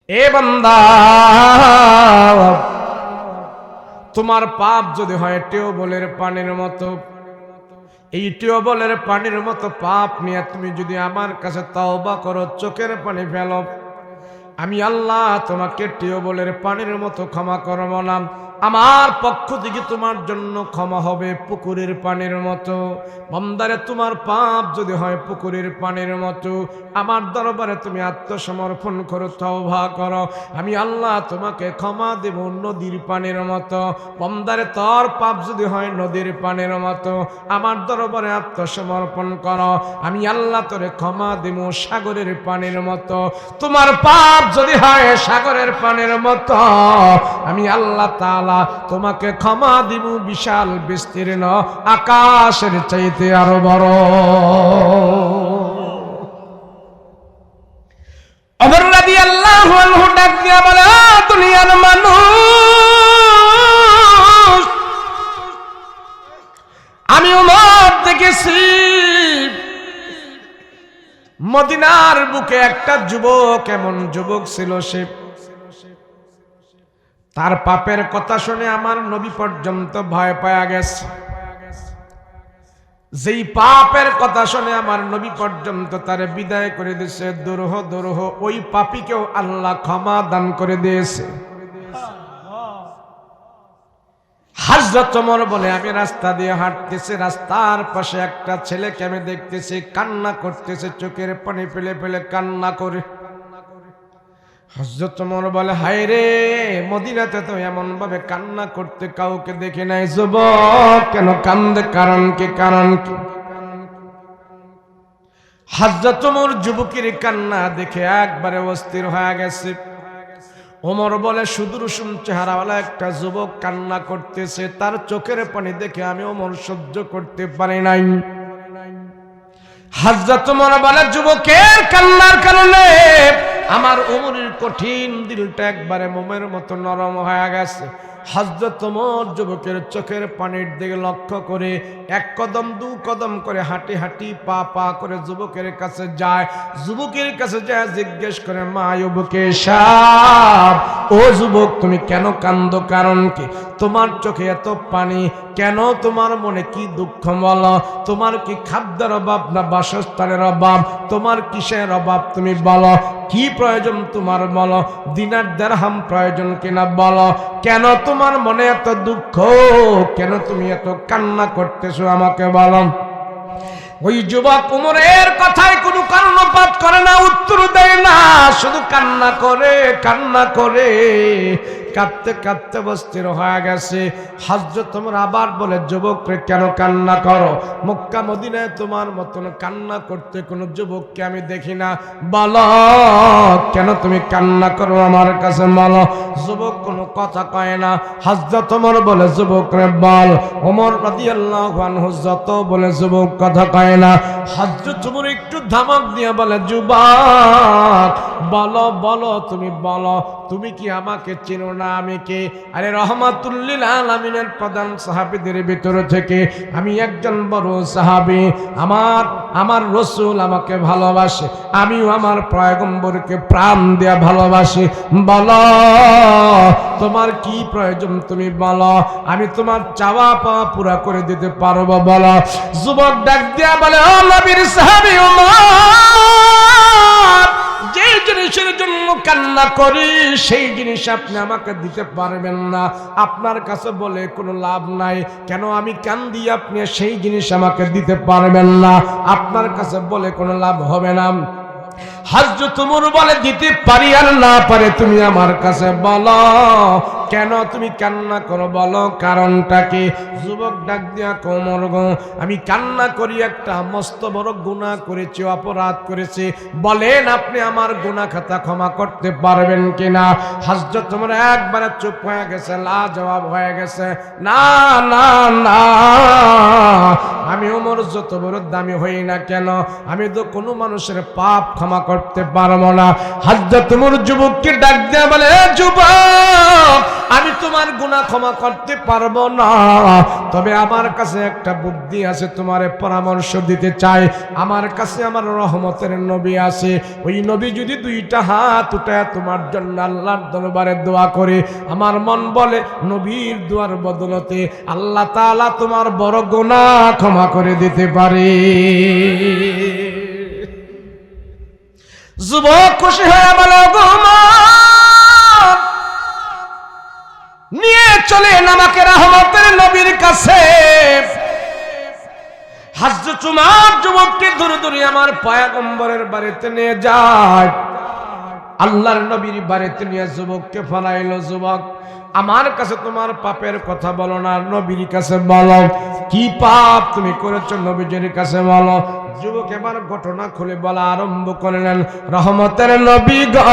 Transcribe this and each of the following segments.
এ বান্দা, তোমার পাপ যদি হয় টিউবওয়েলের পানির মতো, এই টিউবওয়েলের পানির মতো পাপ নিয়ে তুমি যদি আমার কাছে তওবা করো, চোখের পানি ফেলো, আমি আল্লাহ তোমাকে টিউবওয়েলের পানির মতো ক্ষমা করব না। আমার পক্ষ থেকে তোমার জন্য ক্ষমা হবে পুকুরের পানির মতো। বান্দারে, তোমার পাপ যদি হয় পুকুরের পানির মতো, আমার দরবারে তুমি আত্মসমর্পণ করো, তওবা করো, আমি আল্লাহ তোমাকে ক্ষমা দেব নদীর পানির মতো। বান্দারে, তোর পাপ যদি হয় নদীর পানির মতো, আমার দরবারে আত্মসমর্পণ করো, আমি আল্লাহ তোরে ক্ষমা দেব সাগরের পানির মতো। তোমার পাপ যদি হয় সাগরের পানির মতো, আমি আল্লাহ তাআলা তোমাকে ক্ষমা দিব বিশাল বিস্তীর্ণ আকাশের চাইতে আরো বড়। ওমর রাদিয়াল্লাহু আনহু ডাক দিয়া বলে, দুনিয়ার মানুষ, আমি ওমর দেখেছি মদিনার বুকে একটা যুবক, এমন যুবক ছিল সে, তার পাপের কথা শুনে আমার নবী পর্যন্ত ভয় পাওয়া গেছে। যেই পাপের কথা শুনে আমার নবী পর্যন্ত তারে বিদায় করে দিয়েছে, দুরূহ দুরূহ ওই পাপীকেও আল্লাহ ক্ষমা দান করে দিয়েছে। হযরত ওমর বলে, আমি রাস্তা দিয়ে হাঁটতেছি, রাস্তার পাশে একটা ছেলেকে আমি দেখতেছি কান্না করতেছে, চোখের পানি ফেলে ফেলে কান্না করে। হযরত ওমর বলে, হায় রে, মদিনাতে তো এমন ভাবে কান্না করতে কাউকে দেখে নাই। যুবক কেন কান্দে, কারণ কি, কারণ কি? হযরত ওমর যুবকের কান্না দেখে একবারে অস্থির হয়ে গেছে। ওমর বলে, সুদর্শন চেহারাওয়ালা একটা যুবক কান্না করতেছে, তার চোখের পানি দেখে আমি ওমর সহ্য করতে পারি নাই। হযরত ওমর বলে, যুবকের কান্নার কারণে আমার ওমরের কঠিন দিলটা একবারে মোমের মতো নরম হয়ে গেছে। হযরত ওমর যুবকের চোখের পানির দিকে লক্ষ্য করে এক কদম দু কদম করে হাঁটি হাঁটি পা পা করে যুবকের কাছে যায়। যুবকের কাছে যায় জিজ্ঞেস করে, মা যুবকে সাব, ও যুবক তুমি কেন কান্দো, কারণ কি? তোমার চোখে এত পানি কেন? তোমার মনে কি দুঃখ বলো? তোমার কি খাদ্যের অভাব না বাসস্থানের অভাব? তোমার কিসের অভাব তুমি বলো? কি প্রয়োজন তোমার বলো? দিনার দিরহাম প্রয়োজন কিনা বলো? কেন তোমার মনে এত দুঃখ? কেন তুমি এত কান্না করতেছো আমাকে বলো? ওই যুবক ওমরের কথায় কোনো কর্ণপাত করে না, উত্তর দেয় না, শুধু কান্না করে কান্না করে, কাঁদতে কাঁদতে অস্থির হয়ে গেছে। হযরত ওমর আবার বলে, যুবক রে কেন কান্না করো? মক্কা মদিনায় তোমার মতন কান্না করতে কোনো যুবককে আমি দেখি না, বলো কেন তুমি কান্না করো আমার কাছে বলো। যুবক কোনো কথা কয় না। হযরত ওমর বলে, যুবক রে বল। ওমর রাদিয়াল্লাহু আনহু যত বলে যুবক কথা কয় না। হযরত ওমর একটু ধমক দিয়ে বলে, যুবক বলো বলো, তুমি বলো, তুমি কি আমাকে চিনো না? আমি কে? আরে রহমাতুল লিল আলামিনের প্রধান সাহাবীদের ভিতর থেকে আমি একজন বড় সাহাবী। আমার রাসূল আমাকে ভালোবাসে, আমিও আমার পয়গম্বরকে প্রাণ দিয়ে ভালোবাসি। বলো তোমার কি প্রয়োজন তুমি বলো, আমি তোমার চাওয়া পাওয়া পুরা করে দিতে পারবো, বলো। যুবক ডাক দিয়া বলে, ও নবীর সাহাবী ওমর, যে জিনিসের জন্য কান্না করি সেই জিনিস আপনি আমাকে দিতে পারবেন না, আপনার কাছে বলে কোনো লাভ নাই। কেন আমি কান্দি, আপনি সেই জিনিস আমাকে দিতে পারবেন না, আপনার কাছে বলে কোনো লাভ হবে না। হযরত ওমর বলে, দিতে পারি আর না পারে তুমি আমার কাছে বলো, কেন তুমি কান্না করো বলো, কারণটা কি? যুবক ডাক দিয়া ওমর গো, আমি কান্না করি একটা মস্ত বড় গুনাহ করেছি, অপরাধ করেছি, বলেন আপনি আমার গুনাহ খাতা ক্ষমা করতে পারবেন কিনা? হযরত ওমর একবারে চুপ হয়ে গেছে, লাজবাব হয়ে গেছে। না না না, আমি ওমর যত বড় দামি হই না কেন, আমি তো কোনো মানুষের পাপ ক্ষমা করতে করতে পারবো না। হযরত ওমর যুবককে ডাক দিয়ে বলে, যুবক, আমি তোমার গুনাহ ক্ষমা করতে পারবো না, তবে আমার কাছে একটা বুদ্ধি আছে, তোমারে পরামর্শ দিতে চাই। আমার কাছে আমার রহমতের নবী আছে, ওই নবী যদি দুইটা হাত উঠায় তোমার জন্য আল্লাহর দরবারে দোয়া করে, আমার মন বলে নবীর দোয়ার বদলতে আল্লাহ তাআলা তোমার বড় গুনাহ ক্ষমা করে দিতে পারে। যুবক খুশি হয়ে বলে, গো ওমর, নিয়ে চলেন আমাকে রহমতের নবীর কাছে। হযরত ওমর যুবককে ধরে ধরে আমার পয়গম্বরের বাড়িতে নিয়ে যায়। আল্লাহর নবীর বাড়িতে নিয়ে যুবককে ফলাইলো। যুবক, আমার কাছে তোমার পাপের কথা বলো না, নবীর কাছে বলো, কি পাপ তুমি করেছো নবীজির কাছে বলো। যুবক এবার ঘটনা খুলে বলা আরম্ভ করলেন, রহমতের নবী গো,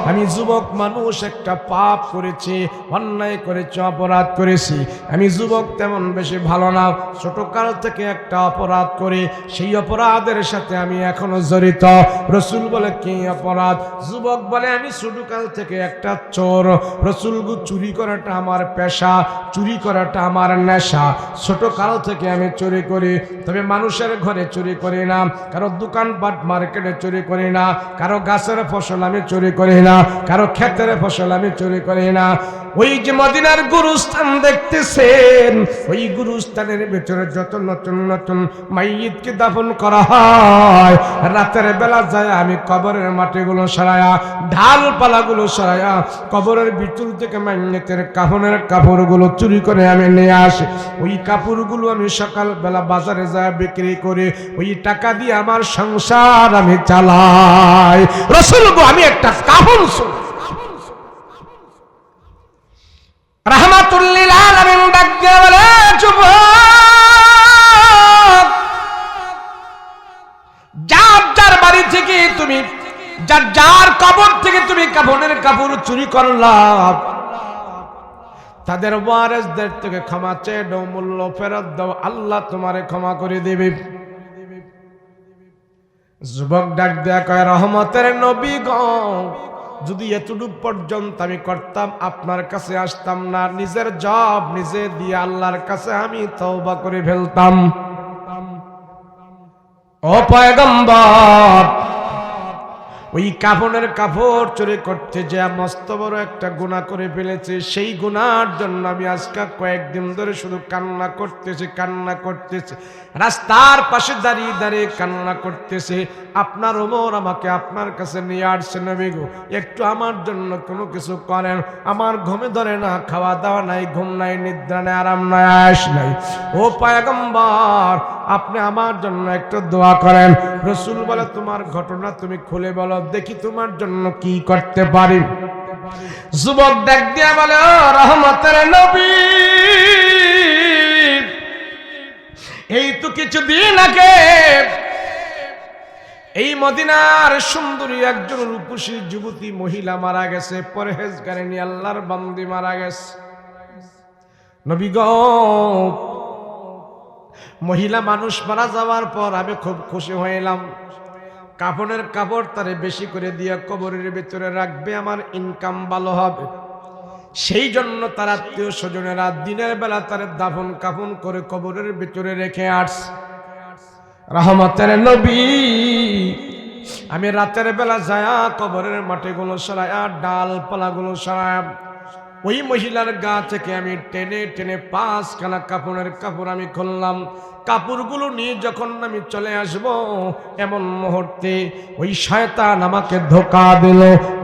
আমি যুবক মানুষ, একটা পাপ করেছি, অন্যায় করেছি, অপরাধ করেছি। আমি যুবক তেমন বেশি ভালো না, ছোটকাল থেকে একটা অপরাধ করে সেই অপরাধের সাথে আমি এখনো জড়িত। রসুল বলে, কি অপরাধ? যুবক বলে, আমি ছোটকাল থেকে একটা চোর। রসুল, চুরি করাটা আমার পেশা, চুরি করাটা আমার নেশা। ছোটকাল থেকে আমি চুরি করি, তবে মানুষের ঘরে চুরি করি না, কারো দোকানপাট মার্কেটে চুরি করি না, কারো গাছের ফসল আমি চুরি করি না, কারো ক্ষেতের ফসল আমি চুরি করি না। ওই যে মদিনার গুরুস্থান দেখতেছেন, ওই গুরুস্থানের ভিতরে যত নতুন নতুন মাইয়িতকে দাফন করা হয়, রাতের বেলা যায় আমি কবরের মাটিগুলো সরায়া, ঢালপালাগুলো সরায়া, কবরের ভিতর থেকে মাইয়িতের কাফনের কাপড়গুলো চুরি করে আমি নিয়ে আসি। ওই কাপড়গুলো আমি সকালবেলা বাজারে যায় বিক্রি করে ওই টাকা দিয়ে আমার সংসার আমি চালাই। রাসূল গো, আমি একটা কাফন চোর। রাহমাতুল লিল আলামিন ডাক দিয়ে বলে, যুবক, যার যার বাড়ি থেকে তুমি, যার যার কবর থেকে তুমি কাফনের কাপড় চুরি করলা, তাদের ওয়ারিসদের থেকে ক্ষমা চেয়ে দাও, মূল্য ফেরত দাও, আল্লাহ তোমারে ক্ষমা করে দেবে। যুবক ডাক দেয়া কয়, রহমতের নবী গো, যদি এতটুকু পর্যন্ত আমি করতাম আপনার কাছে আসতাম না, নিজের জব নিজে দিয়ে আল্লাহর কাছে আমি তওবা করে ফেলতাম। ও পয়গম্বর, ওই কাফনের কাপড় চুরি করতে যে মস্ত বড় একটা গুনাহ করে ফেলেছে, সেই গুনার জন্য আমি আজকে কয়েকদিন ধরে শুধু কান্না করতেছি, রাস্তার পাশে দাঁড়িয়ে দাঁড়িয়ে কান্না করতেছে। আপনার ওমর আমাকে আপনার কাছে নিয়ে আসছে, নবী গো, একটু আমার জন্য কোনো কিছু করেন। আমার ঘুমে ধরে না, খাওয়া দাওয়া নাই, ঘুম নাই, নিদ্রা নাই, আরাম নাই, আয়েশ নাই। ও পয়গম্বর, আপনি আমার জন্য একটু দোয়া করেন। রাসূল বলে, তোমার ঘটনা তুমি খুলে বলো, দেখি তোমার জন্য কি করতে পারি। যুবক ডাক দিয়া বলে, ও রহমতের নবী, এই তো কিছুদিন আগে এই মদিনার সুন্দরী একজন রূপসী যুবতী মহিলা মারা গেছে, পরহেজগারিনী আল্লাহর বান্দি মারা গেছে। নবী গো, মহিলা মানুষ মারা যাওয়ার পর আমি খুব খুশি হইলাম। কাফনের কাপড় তারে বেশি করে দিয়ে কবরের ভিতরে রাখবে, আমার ইনকাম ভালো হবে। সেই জন্য তার আত্মীয় স্বজনেরা দিনের বেলা তার দাফন কাফন করে কবরের ভিতরে রেখে আসছে। রহমতের নবী, আমি রাতের বেলা যায়া কবরের মাটিগুলো সরায়া, ডালপালাগুলো সরায়া, ওই মহিলার গা থেকে আমি টেনে টেনে 5খানা কাফনের কাপড় আমি খুললাম। কাপড়গুলো নিয়ে যখন আমি চলে আসব, এমন মুহূর্তে ওই শয়তান আমাকে ধোঁকা দিল।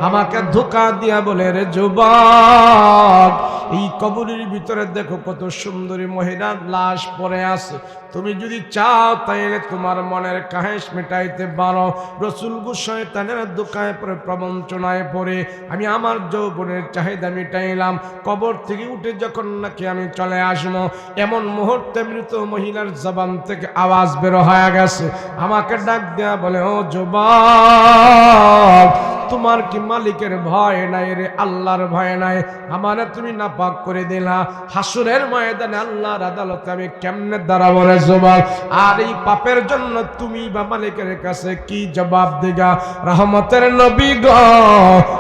আমাকে ধোঁকা দিয়া বলে, রে যুবক, এই কবরের ভিতরে দেখো কত সুন্দরী মহিলার লাশ পড়ে আছে, তুমি যদি চাও তাইলে তোমার মনের কাহেশ মেটাইতে পারো। রাসূল গো, শয়তানের ধোঁকায় পড়ে, প্রবঞ্চনায় পড়ে আমি আমার যৌবনের চাহিদা মিটাইলাম। কবর থেকে উঠে যখন নাকি আমি চলে আসবো, এমন মুহূর্তে মৃত মহিলার জবান থেকে আওয়াজ বের হয়ে গেছে। আমাকে ডাক দেয়া বলে, ও যুবক, তোমার কি মালিকের ভয় নাই রে, আল্লাহর ভয় নাই? আমারে তুমি নাপাক করে দিলা, হাসুরের ময়দানে আল্লাহর আদালতে আমি কেমনে দাঁড়াবো রে জবাব? আর এই পাপের জন্য তুমি বা মালিকের কাছে কি জবাব দিগা? রহমতের নবী গো,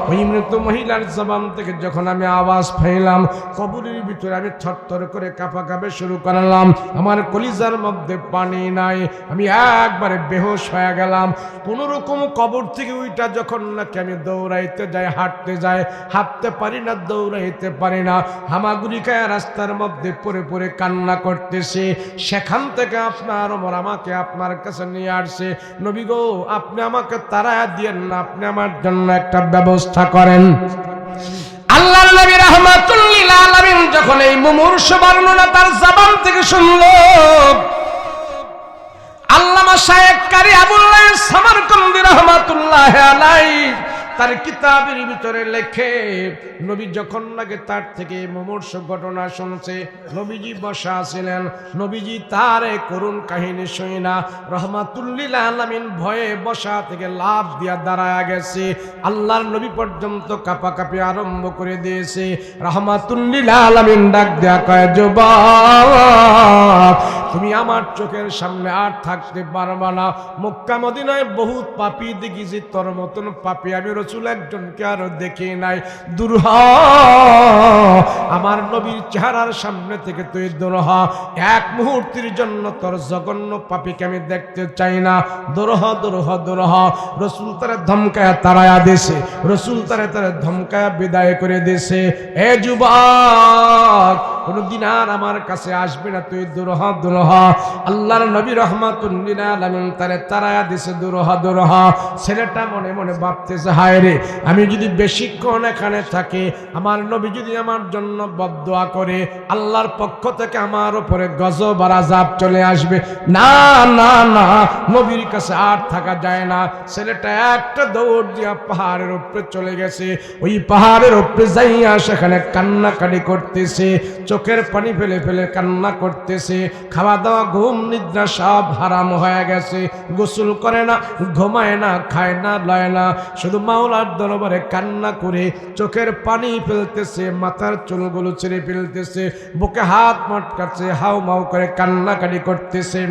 ওই মৃত মহিলার জবান থেকে যখন আমি আওয়াজ পাইলাম, কবরের ভিতরে আমি থরথর করে কাঁপাকাঁপি শুরু করলাম। আমার কলিজার মধ্যে পানি নাই, আমি একবারে বেহুশ হয়ে গেলাম। কোন রকম কবর থেকে উইটা যখন নাকি আমি দৌড়াইতে যাই, হাঁটতে যাই, হাঁটতে পারি না, দৌড়াইতে পারি না, হামাগুড়ি খায় রাস্তার মধ্যে পড়ে পড়ে কান্না করতেছে। সেখান থেকে আপনার ওমর আমাকে আপনার কাছে নিয়ে আসছে। নবী গো, আপনি আমাকে তাড়ায়া দিয়েন না, আপনি আমার জন্য একটা ব্যবস্থা করেন। আল্লাহর নবী রাহমাতুল লিল আলামিন যখন এই মুমূর্ষ বর্ণনা তার জবান থেকে শুনল, আল্লামা শায়েখ কারি আবুল্লাহ সামারকন্দি রাহমাতুল্লাহি আলাইহি তার কিতাবের ভিতরে লেখে, নবী যখন নাকি তার থেকে মুমূর্ষ ঘটনা শুনছে, নবীজি বসা ছিলেন, নবীজি তার করুণ কাহিনী শুনে না রাহমাতুল লিল আলামিন ভয়ে বসা থেকে লাফ দিয়া দাঁড়ায় গেছে। আল্লাহর নবী পর্যন্ত কাঁপাকাঁপি আরম্ভ করে দিয়েছে। রাহমাতুল লিল আলামিন ডাক দেয়া কয়, যুবক, তুমি আমার চোখের সামনে আর থাকতে পারবা না। মক্কা মদিনায় বহুত পাপী দেখেছি, তোর মতন পাপী আমি রাসূল একজনকে আরো দেখি নাই। দূর হ, আমার নবীর চেহারার সামনে থেকে তুই দূর হ, এক মুহূর্তের জন্য তোর জঘন্য পাপীকে আমি দেখতে চাই না। দূর হ, দূর হ, দূর হ। রাসূল তারে ধমকায়া তাড়ায়া দিয়েছে, রাসূল তারে ধমকায়া বিদায় করে দিয়েছে। এ যুবক, কোনদিন আর আমার কাছে আসবে না, তুই দূর হ, দূর হ। আল্লাহর নবী রাহমাতুল লিল আলামিন তারে তাড়ায়া দিয়েছে, দূর হ, দূর হ। ছেলেটা মনে মনে ভাবতেছে, হায় রে, আমি যদি বেশিক্ষণ এখানে থাকি, আমার নবী যদি আমার জন্য বদদোয়া করে, আল্লাহর পক্ষ থেকে আমার উপরে গজব আর আযাব চলে আসবে। না না না, নবীর কাছে আর থাকা যায় না। ছেলেটা একটা দৌড় দিয়া পাহাড়ের উপরে চলে গেছে। ওই পাহাড়ের উপরে যাইয়া সেখানে কান্নাকাটি করতেছে, চোখের পানি ফেলে ফেলে কান্না করতেছে। খাওয়া দাওয়া ঘুম নিদ্রা সব হারাম হয়ে গেছে। গোসল করে না, ঘুমায় না, খায় না, লয় না, শুধু মাওলার দরবারে কান্না করে চোখের পানি ফেলতেছে, মাথার চুলগুলো ছেড়ে ফেলতেছে, বুকে হাত মটকাচ্ছে, হাউ মাউ করে কান্নাকাটি করতেছে।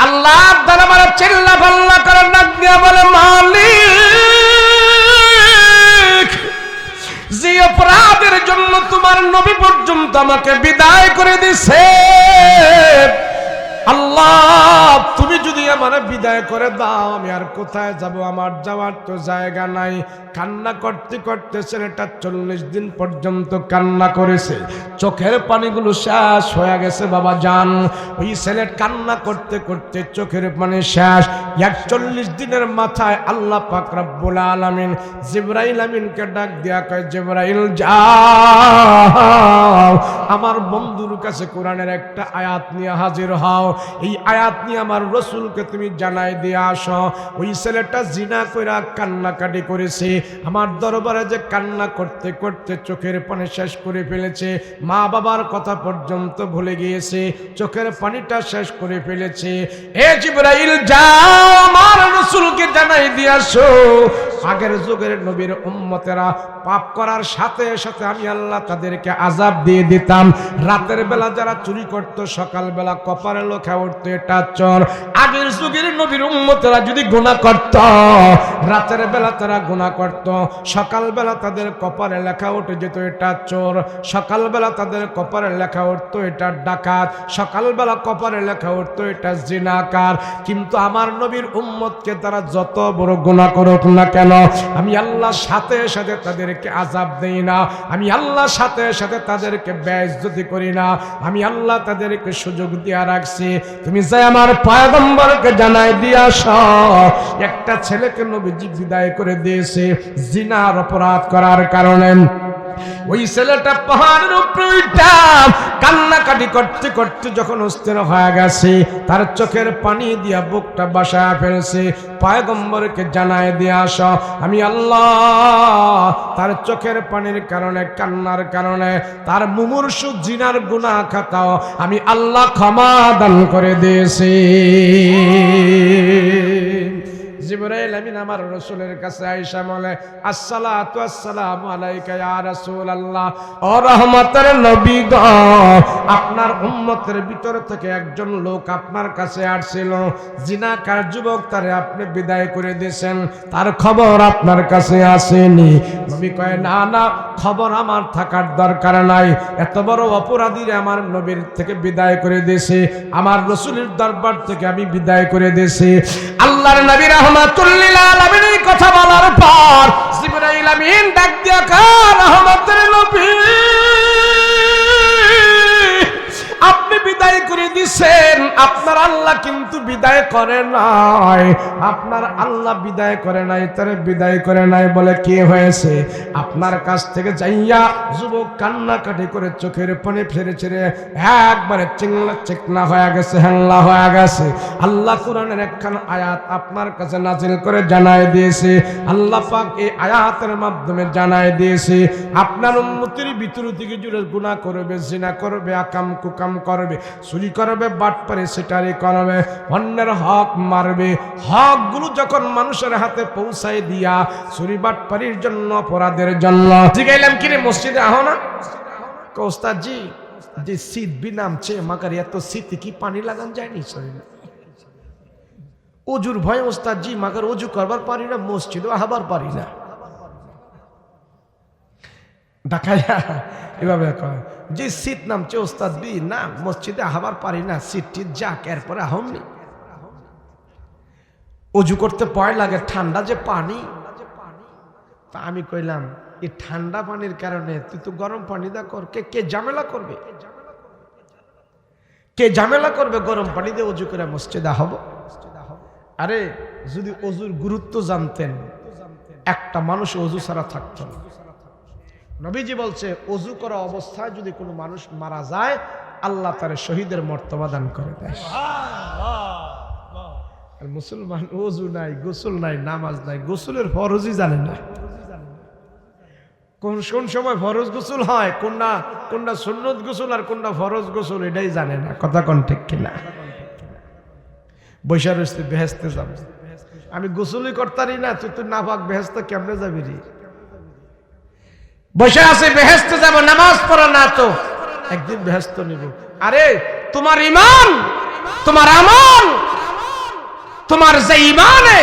আল্লাহর দরবারে চিল্লা পাল্লা করে ডাক দিয়া বলে, মালিক, যে অপরাধের জন্য তোমার নবী পর্যন্ত আমাকে বিদায় করে দিছে, আল্লাহ তুমি যদি আমার বিদায় করে দাও, আমি আর কোথায় যাব? আমার যাওয়ার তো জায়গা নাই। কান্না করতে করতে ছেলেটা 40 দিন পর্যন্ত কান্না করেছে, চোখের পানিগুলো শেষ হয়ে গেছে। বাবা জান, ওই ছেলে কান্না করতে করতে চোখের পানি শেষ। 41 দিনের মাথায় আল্লাহ পাক রব্বুল আলামিন জিবরাইল আমিনকে ডাক দিয়া কয়, জিবরাইল যাও, আমার বন্ধুর কাছে কোরআনের একটা আয়াত নিয়ে হাজির হও। এই আয়াত নিয়ে আমার রাসূলকে তুমি জানাই দিয়ে আসো। ওই ছেলেটা জিনা কইরা কান্নাকাটি করেছে, আমার দরবারে যে কান্না করতে করতে চোখের পানি শেষ করে ফেলেছে, মা বাবার কথা পর্যন্ত ভুলে গিয়েছে, চোখের পানিটা শেষ করে ফেলেছে। এ জিবরাইল যাও, আমার রাসূলকে জানাই দিয়ে আসো, আগের যুগের নবীর উম্মতেরা পাপ করার সাথে সাথে আমি আল্লাহ তাদেরকে আযাব দিয়ে দিতাম। রাতের বেলা যারা চুরি করত, সকাল বেলা কপারে লেখা উঠতো এটা চোর। আগের যুগের নবীর উম্মতেরা যদি গুনাহ করত, রাতের বেলা তারা গুনাহ করত, সকাল বেলা তাদের কপারে লেখা উঠে যেত এটা চোর, সকাল বেলা তাদের কপারে লেখা উঠতো এটা ডাকাত, সকাল বেলা কপারে লেখা উঠতো এটা জিনাকার। কিন্তু আমার নবীর উম্মতকে তারা যত বড় গুনাহ করুক না কেন, আমি আল্লাহর সাথে সাথে তাদেরকে আযাব দেই না, আমি আল্লাহর সাথে সাথে তাদেরকে বেইজ্জতি করি না, আমি আল্লাহ তাদেরকে সুযোগ দিয়া রাখছি। তুমি যে আমার পয়গম্বরকে জানাই দিয়া আসো, একটা ছেলেকে নবীজি বিদায় করে দিয়েছে জিনার অপরাধ করার কারণে। ওই ছেলেটা পাহাড়ের উপরে উঠা কান্নাকাটি করতে করতে যখন অস্থির হয়ে গেছে, তার চোখের পানি দিয়া বুকটা বাসায় ফেলছে। পয়গম্বরকে জানায় দিয়ে আসো, আমি আল্লাহ তার চোখের পানির কারণে, কান্নার কারণে তার মুমূর্ষু জিনার গুনাহ খাতাও আমি আল্লাহ ক্ষমা দান করে দিয়েছি। জিবরাইল আমিন আমার রাসূলের কাছে আয়েশা বলে, আসসালাতু আসসালামু আলাইকা ইয়া রাসূলুল্লাহ, ও রহমতের নবী গো, আপনার উম্মতের ভিতর থেকে একজন লোক আপনার কাছে আসছিল, জিনাকার যুবক, তারে আপনি বিদায় করে দিয়েছেন, তার খবর আপনার কাছে আসেনি? নবী কয়, না না, খবর আমার থাকার দরকার নাই, এত বড় অপরাধীর আমার নবীর থেকে বিদায় করে দিয়েছে, আমার রাসূলের দরবার থেকে আমি বিদায় করে দিয়েছি। আল্লাহর নবী রাহমাতুল লিল আলামিন এই কথা বলার পর জিবরাইল আমিন ডাক দিয়া কয়, রহমতের নবী, আপনি বিদায় করে দিছেন, আপনার আল্লাহ কিন্তু বিদায় করে নাই, আপনার আল্লাহ বিদায় করে নাই, তারে বিদায় করে নাই বলে কি হয়েছে? আপনার কাছ থেকে যাইয়া যুবক কান্নাকাটি করে চোখের পানি ফেরে ছেড়ে একবারে চিকনা হয়ে গেছে, হ্যাংলা হয়ে গেছে। আল্লাহ কোরআনের একখান আয়াত আপনার কাছে নাজিল করে জানায় দিয়েছে, আল্লাহ পাক এই আয়াতের মাধ্যমে জানায় দিয়েছে, আপনার উম্মতের ভিতর থেকে জুড়ে গুনাহ করবে, জিনা করবে, আকাম কুকাম করবে, চুরি করবে, বাটপারি সেটারি করবে, অন্যের হক মারবে, হকগুলো যখন মানুষের হাতে পৌঁছায় দিয়া চুরি বাটপারির জন্য, অপরাধের জন্য জিগাইলাম, কিরে মসজিদে আহ না? ওস্তাদ জি, যে শীত বি নামছে মাকার এত শীতে কি পানি লাগান যায়নি শরীরে? অজুর ভয় ওস্তাদ জি, মাকার অজু করবার পারি না, মসজিদও আহবার পারি না। ঢাকাইয়া এভাবে কয় যে শীত নামছে ওস্তাদ বি, না মসজিদে আহবার পারি না, শীত টিত যাক, এরপরে আহমনি। অজু করতে ভয় লাগে, ঠান্ডা যে পানি। তা আমি কইলাম, এই ঠান্ডা পানির কারণে তুই তো গরম পানি দা কর, কে ঝামেলা করবে? কে ঝামেলা করবে গরম পানি দিয়ে অজু করে মসজিদে আহব? আরে যদি অজুর গুরুত্ব জানতেন, একটা মানুষ অজু ছাড়া থাকতো না। নবীজি বলছে, অজু করা অবস্থায় যদি কোনো মানুষ মারা যায়, আল্লাহ তার শহীদের মর্তবা দান করে দেয়। আর মুসলমান অজু নাই, গোসল নাই, নামাজ নাই, গোসলের ফরজই জানে না। কোন সময় ফরজ গোসল হয়, কোনটা সুন্নত গোসল আর কোনটা ফরজ গোসল, এটাই জানে না। কথা কোন ঠিক কিনা? বৈশাখ বেহেস্তে যাব, আমি গোসলই করতারি না, তুই না পাক বেহেস্তে কেমনে যাবি রে? বসে আছে বেহেস্তে যাব, নামাজ পড়া না তো একদিন বেহেস্ত নিব। আরে তোমার ইমান, তোমার আমল, তোমার যে ইমানে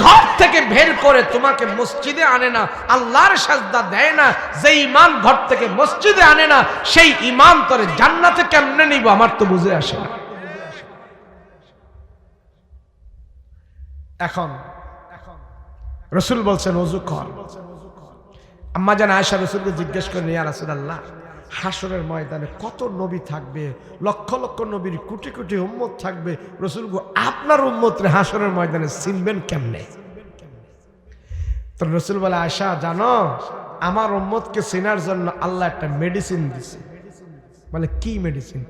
ঘর থেকে বের করে তোমাকে মসজিদে আনে না, আল্লাহর সাজদা দেয় না, যে ইমান ঘর থেকে মসজিদে আনে না, সেই ইমান তোরে জান্নাতে কেমনে নিব আমার তো বুঝে আসে না। এখন রাসূল বলছেন ওযু কর। আম্মা জান আয়েশা রাসূলকে জিজ্ঞেস করেন, ইয়া রাসূলুল্লাহ, হাসরের ময়দানে কত নবী থাকবে, লক্ষ লক্ষ নবীর কোটি কোটি উম্মত থাকবে, রাসূল গো আপনার উম্মতরে হাসরের ময়দানে চিনবেন কেমনে? তো রাসূল বলে, আয়েশা জানো, আমার উম্মতকে চেনার জন্য আল্লাহ একটা মেডিসিন দিছে। বলে কি মেডিসিন?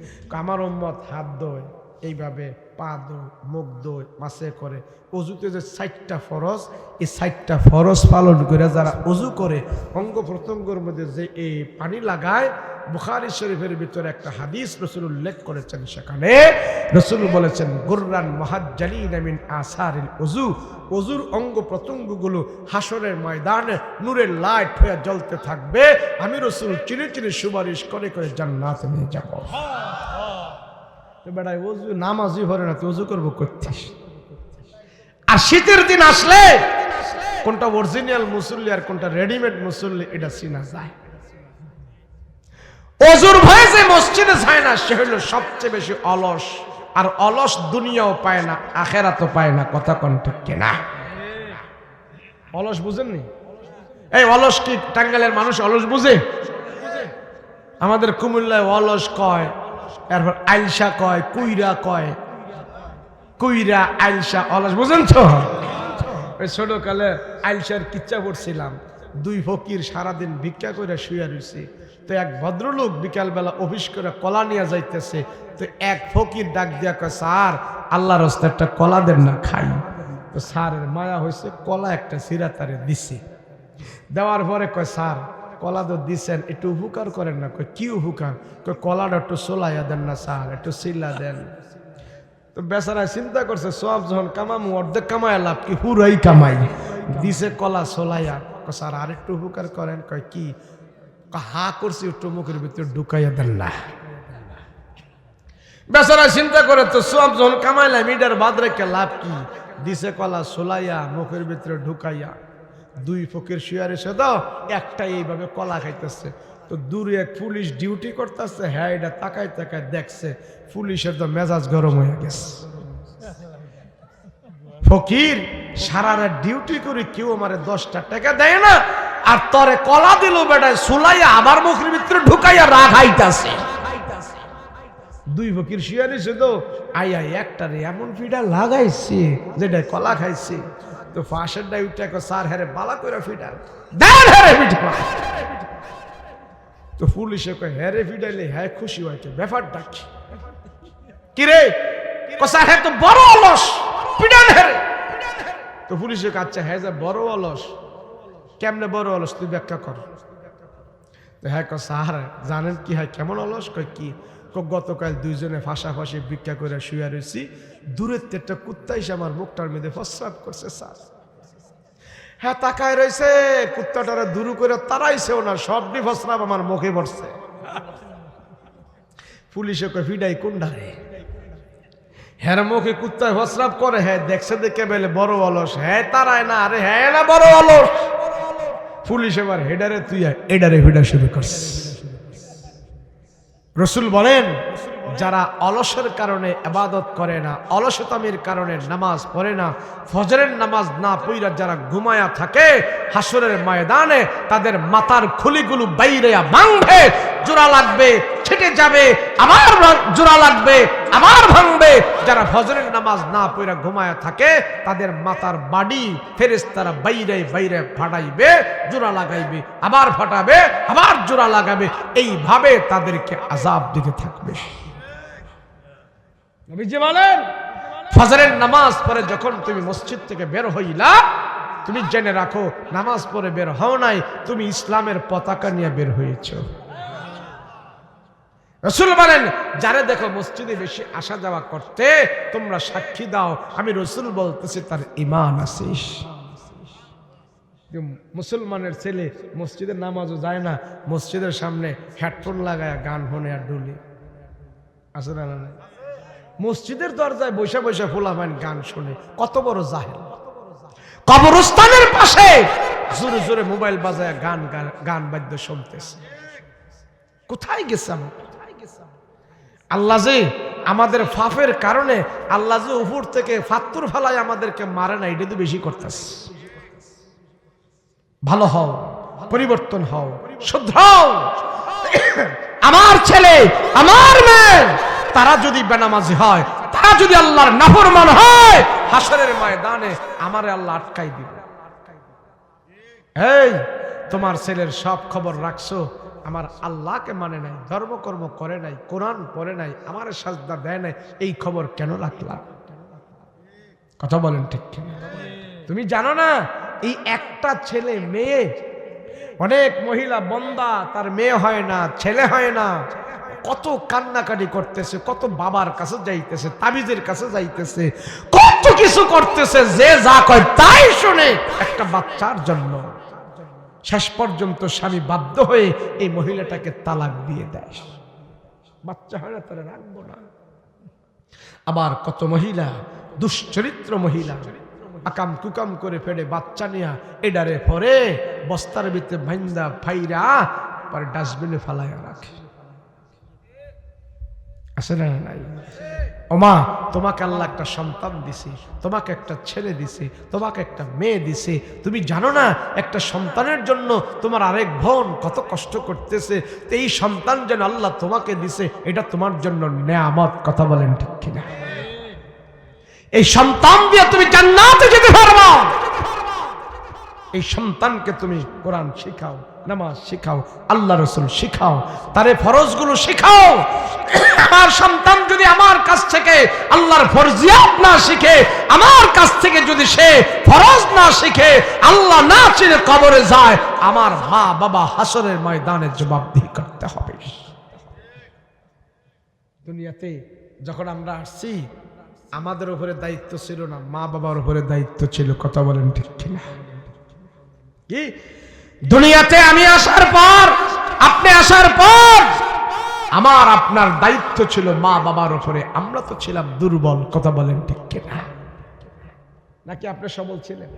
আমার উম্মত হাত ধোয় এইভাবে, পা ধোয়, মুখ ধোয়, মাসে করে, অজুতে যে 60টা ফরজ, এই 60টা ফরজ পালন করে যারা অজু করে, অঙ্গ প্রত্যঙ্গের মধ্যে যে এই পানি লাগায়, বুখারী শরীফের ভিতরে একটা হাদিস রাসূল উল্লেখ করেছেন, সেখানে রাসূল বলেছেন, গুররান মুহাজ্জালিনা মিন আসারিল ওযু, ওযুর অঙ্গ প্রত্যঙ্গগুলো হাসরের ময়দানে নূরের লাইট হয়ে জ্বলতে থাকবে, আমি রাসূল চিনে চিনে সুপারিশ করে করে জান্নাতে নিয়ে যাব। বেড়ায় ওযু নামাজই ভরে না, তুই ওযু করবো করতিস? আর শীতের দিন আসলে কোনটা অরিজিনাল মুসল্লি আর কোনটা রেডিমেড মুসল্লি এটা চিনা যায়। ওযুর ভয়ে যে মসজিদে যায় না, সে হলো সবচেয়ে বেশি অলস, আর অলস দুনিয়াও পায় না, আখেরাতও পায় না। কথা কোন ঠিক কিনা? অলস বুঝেননি? এই অলস কি টাঙ্গাইলের মানুষ অলস বুঝে? আমাদের কুমিল্লায় অলস কয়, এরপর আইলসা কয়, কুইরা কয়, কুইরা আইলসা অলস, বুঝেন তো? ওই ছোটকালে আইলসার কিচ্ছা পড়ছিলাম, দুই ফকির সারাদিন ভিক্ষা করে শুয়ে রয়েছে, তো এক ভদ্রলোক বিকালবেলা অফিস করে কলা নিয়ে যাইতেছে, তো এক ফকির ডাক দিয়া কয়, স্যার আল্লাহর রাস্তায় একটা কলা দেন না খাই। তো স্যারের মায়া হয়েছে, কলা একটা সিরাতারে দিছে, দেওয়ার পরে কয়, স্যার কলা তো দিচ্ছেন, একটু উপকার করেন না। কয় কি উপকার? কয় কলাটা একটু সোলাইয়া দেন না স্যার, একটু সিলা দেন। তো বেচারা চিন্তা করছে সব যখন কামামু অর্ধেক কামায় লাভ কি হুরাই কামাই দিছে কলা সোলাইয়া স্যার আরেকটু উপকার করেন কয় কি হা করছি একটু মুখের ভিতরে ঢুকাইয়া দেন না বেচারা চিন্তা করে তো সব যখন কামাইলাম ইটার বাদ রেখে লাভ কি দিছে কলা সোলাইয়া মুখের ভিতরে ঢুকাইয়া দুই ফকির শুয়ার এসে দাও একটা এইভাবে কলা খাইতেছে তো দূরে এক পুলিশ ডিউটি করতেছে হ্যাঁ এটা তাকায় তাকায় দেখছে পুলিশের তো মেজাজ গরম হয়ে গেছে ফকির সারা রাত ডিউটি করে কেউ আমারে 10টা টাকা দেয় না আর তরে কলা দিল বেটায় সোলাইয়া আমার মুখের ভিতরে ঢুকাইয়া রাগ হাইতাছে দুই ফকির শুয়ে নিছে তো আই একটা রে এমন ফিডা লাগাইছে যেটা কলা খাইছে তো ফাঁসের ডাই উঠে স্যার হ্যারে বালা করে ফিডা দেন হ্যারে ফিডা তো পুলিশে কয় হ্যারে ফিডাইলে হ্যাঁ খুশি হয়েছে ব্যাপারটা কি রে স্যার হ্যাঁ তো বড় অলস পিডান হ্যারে তো পুলিশে আচ্ছা হ্যাঁ যা বড় অলস কেমনে বড় অলস তুই ব্যাখ্যা কর তো হ্যাঁ স্যার জানেন কি হয় কেমন অলস কয় কি গতকাল দুইজনে ফাঁসাফাঁসি ভিক্ষা করে শুয়ে রয়েছি দূরের একটা কুত্তা এসে আমার মুখটার মধ্যে প্রস্রাব করছে স্যার হ্যাঁ তাকায় রয়েছে কুত্তাটারা দূর করে তারাইছেও না সবটি প্রস্রাব আমার মুখে পড়ছে পুলিশে কয় ফিডাই কোনডারে হ্যাঁ মুখে কুত্তায় প্রস্রাব করে হ্যাঁ দেখছে দেখে বেলে বড় অলস হ্যাঁ তারায় না আরে হ্যাঁ না বড় অলস পুলিশ এবার হেডারে তুই এডারে ফিডা শুরু করছে রসুল বলেন যারা অলসের কারণে ইবাদত করে না অলসতামির কারণে নামাজ পড়ে না ফজরের নামাজ না পড়া যারা ঘুমায়া থাকে হাসরের ময়দানে তাদের মাথার খুলিগুলো বাইরে ভাঙবে জোড়া লাগবে ছিটে যাবে আবার জোড়া লাগবে আবার ভাঙবে যারা ফজরের নামাজ না পড়া ঘুমায়া থাকে তাদের মাথার বাড়ি ফেরেশতারা বাইরে বাইরে ফাটাইবে জোড়া লাগাইবে আবার ফাটাবে আবার জোড়া লাগাবে এইভাবে তাদেরকে আযাব দিতে থাকবে নবীজি বলেন ফজরের নামাজ পড়ে যখন তুমি মসজিদ থেকে বের হইলা তুমি জেনে রাখো নামাজ পড়ে বের হও নাই তুমি ইসলামের পতাকা নিয়ে বের হয়েছো রাসূল বলেন যারা দেখো মসজিদে বেশি আসা যাওয়া করতে তোমরা সাক্ষী দাও আমি রাসূল বলতেছি তার ঈমান আছে মুসলমানের ছেলে মসজিদের নামাজও যায় না মসজিদের সামনে হেডফোন লাগায় গান শুনে আর ডুলি আছে না না মসজিদের দরজায় বসে বসে ফুলাফান গান শুনে কত বড় জাহেল কবরস্থানের পাশে জোরে জোরে মোবাইল বাজায় গান গান বাদ্য শুনতেছে কোথায় গেছে আল্লাহ যে আমাদের ফাফের কারণে আল্লাহ যে উপর থেকে ফাত্তুর ফালায় আমাদেরকে মারে না এটা তো বেশি করতেছে ভালো হও পরিবর্তন হও শুধরাও আমার ছেলে আমার মেয়ে তারা যদি বেনামাজি হয় তারা যদি আল্লাহর নাফরমান হয় হাসরের ময়দানে আমারে আল্লাহ আটকাই দিবে এই তোমার ছেলের সব খবর রাখছো আমার আল্লাহকে মানে নাই ধর্মকর্ম করে নাই কোরআন পড়ে নাই আমার সাজদা দেয় নাই এই খবর কেন রাখলাম কথা বলেন ঠিক কিনা তুমি জানো না এই একটা ছেলে মেয়ে অনেক মহিলা বন্দা তার মেয়ে হয় না ছেলে হয় না কত কান্নাকাটি করতেছে কত বাবার কাছে যাইতেছে তাবিজের কাছে যাইতেছে কত কিছু করতেছে যে যা কয় তাই শুনে একটা বাচ্চার জন্য শেষ পর্যন্ত স্বামী বাধ্য হয়ে এই মহিলাটাকে তালাক দিয়ে দেয় বাচ্চা হয় না তারা রাখবো না আবার কত মহিলা দুশ্চরিত্র মহিলা আকাম কুকাম করে ফেলে বাচ্চা নিয়া এডারে পরে বস্তার ভিতরে ভাইন্দা ফাইরা পরে ডাস্টবিনে ফালাইয়া রাখে আছে না নাই ওমা তোমাকে আল্লাহ একটা সন্তান দিছে তোমাকে একটা ছেলে দিছে তোমাকে একটা মেয়ে দিছে তুমি জানো না একটা সন্তানের জন্য তোমার আরেক বোন কত কষ্ট করতেছে এই সন্তান যেন আল্লাহ তোমাকে দিছে এটা তোমার জন্য নেয়ামত কথা বলেন ঠিক কিনা এই সন্তান দিয়ে তুমি জান্নাতে যেতে পারবা এই সন্তানকে তুমি কোরআন শিখাও নামাজ শিখাও আল্লাহ রাসূল শিখাও তারে ফরজগুলো শিখাও আমার সন্তান যদি আমার কাছ থেকে আল্লাহর ফরজিয়াত না শিখে আমার কাছ থেকে যদি সে ফরজ না শিখে আল্লাহ না চিনে কবরে যায় আমার মা বাবা হাসরের ময়দানে জবাবদিহি করতে হবে দুনিয়াতে যখন আমরা আসছি আমাদের উপরে দায়িত্ব ছিল না, মা বাবার উপরে দায়িত্ব ছিল। কথা বলেন ঠিক কিনা? কি দুনিয়াতে আমি আসার পর, আপনি আসার পর আমার আপনার দায়িত্ব ছিল মা বাবার উপরে। আমরা তো ছিলাম দুর্বল। কথা বলেন ঠিক কিনা? নাকি আপনি সবল ছিলেন?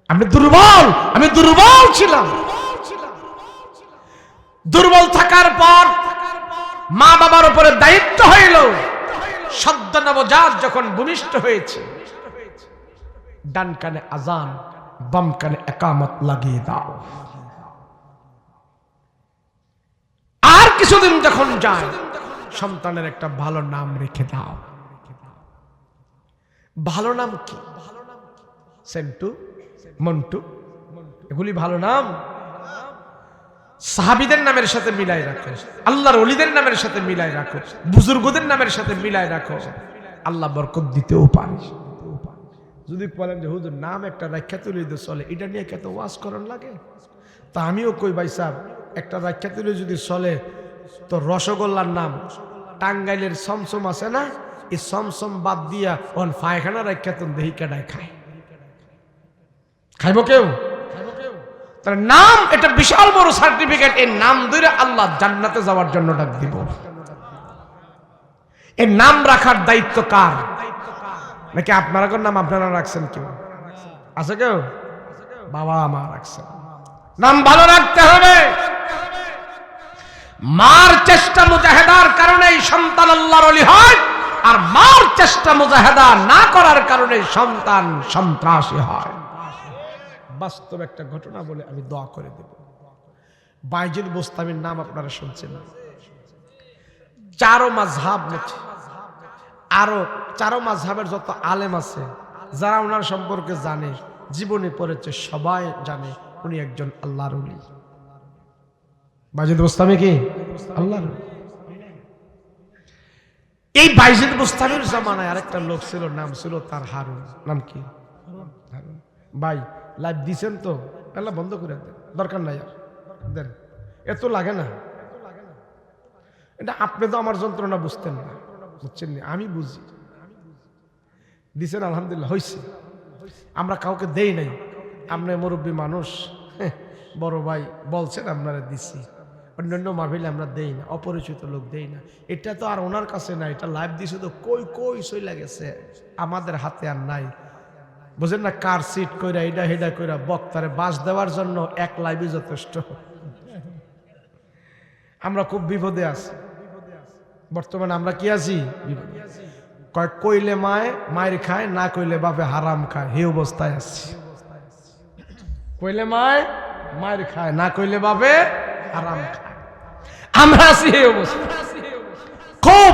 আপনি দুর্বল, আমি দুর্বল ছিলাম। দুর্বল থাকার পর মা বাবার উপরে দায়িত্ব হইল। সদ্য নবজাত যখন ভূমিষ্ঠ হয়েছে, ডান কানে আজান, বাম কানে একামত লাগিয়ে দাও। আর কিছুদিন যখন যায়, সন্তানের একটা ভালো নাম রেখে দাও। ভালো নাম কি? সেন্টু, মন্টু, এগুলি ভালো নাম। সাহাবীদের নামের সাথে মিলাই রাখো, আল্লাহর ওলিদের নামের সাথে মিলাই রাখো, বুজুর্গদের নামের সাথে মিলাই রাখো, আল্লাহ বরকত দিতেও পারে। যদি বলেন যে হুজুর নাম একটা রাখা তুলে দিতে চলে, এটা নিয়ে কত ওয়াজ করার লাগে, তা আমিও কই ভাই সাহেব, একটা রাখা তুলে যদি চলে তো রসগোল্লার নাম টাঙ্গাইলের সমসম আছে না, এই সমসম বাদ দিয়া ওন পায়খানা রাখা তুন দেহি কেডায় খায়? খাইব কেউ? তার নাম এটা বিশাল বড় সার্টিফিকেট। এই নাম ধরে আল্লাহ জান্নাতে যাওয়ার জন্য ডাক দিব। এই নাম রাখার দায়িত্ব কার? নাকি আপনারা কোন নাম আপনারা রাখছেন? কেউ আছে? কেউ? বাবা মা রাখছেন। নাম ভালো রাখতে হবে। মার চেষ্টা মুজাহিদার কারণে সন্তান আল্লাহর ওলি হয়, আর মার চেষ্টা মুজাহিদা না করার কারণে সন্তান সন্ত্রাসী হয়। বাস্তব একটা ঘটনা বলে আমি দোয়া করে দেব। বাইজিদ বোস্তামির নাম আপনারা শুনছেন? চারো মাযহাব আছে, আরো চারো মাযহাবের যত আলেম আছে, যারা ওনার সম্পর্কে জানে, জীবনে পড়েছে, সবাই জানে উনি একজন আল্লাহর ওলি। বাইজিদ বোস্তামি কি আল্লাহর ওলি? এই বাইজিদ বোস্তামির জামানায় আরেকটা লোক ছিল, নাম ছিল তার হারুন। নাম কি? হারুন। ভাই লাইভ দিছেন তো, আল্লাহ বন্ধ করে দেন, দরকার নাই আর দেন, এত লাগে না। এটা আপনি তো আমার যন্ত্রণা বুঝতেন না, বুঝছেন না, আমি বুঝি। দিছেন আলহামদুলিল্লাহ, হয়েছে। আমরা কাউকে দেই নাই, আপনি মুরব্বী মানুষ, বড় ভাই বলছেন আপনারা দিছি। অন্যান্য মাহফিলে আমরা দেই না, অপরিচিত লোক দেই না। এটা তো আর ওনার কাছে না, এটা লাইভ দিছে তো কই কই চইলা গেছে, আমাদের হাতে আর নাই। বুঝেন না? কার সিট কইরা এটা হেডা কইরা বক্তারে বাস দেওয়ার জন্য এক লাইভই যথেষ্ট। আমরা খুব বিপদে আছি বর্তমানে। আমরা কি আছি? বিপদে। কইলে মায়ের খায়, না কইলে বাপে হারাম খায়, এই অবস্থায় আছি। কইলে মায়ের খায়, না কইলে বাপে হারাম খায়, আমরা আছি এই অবস্থা। খুব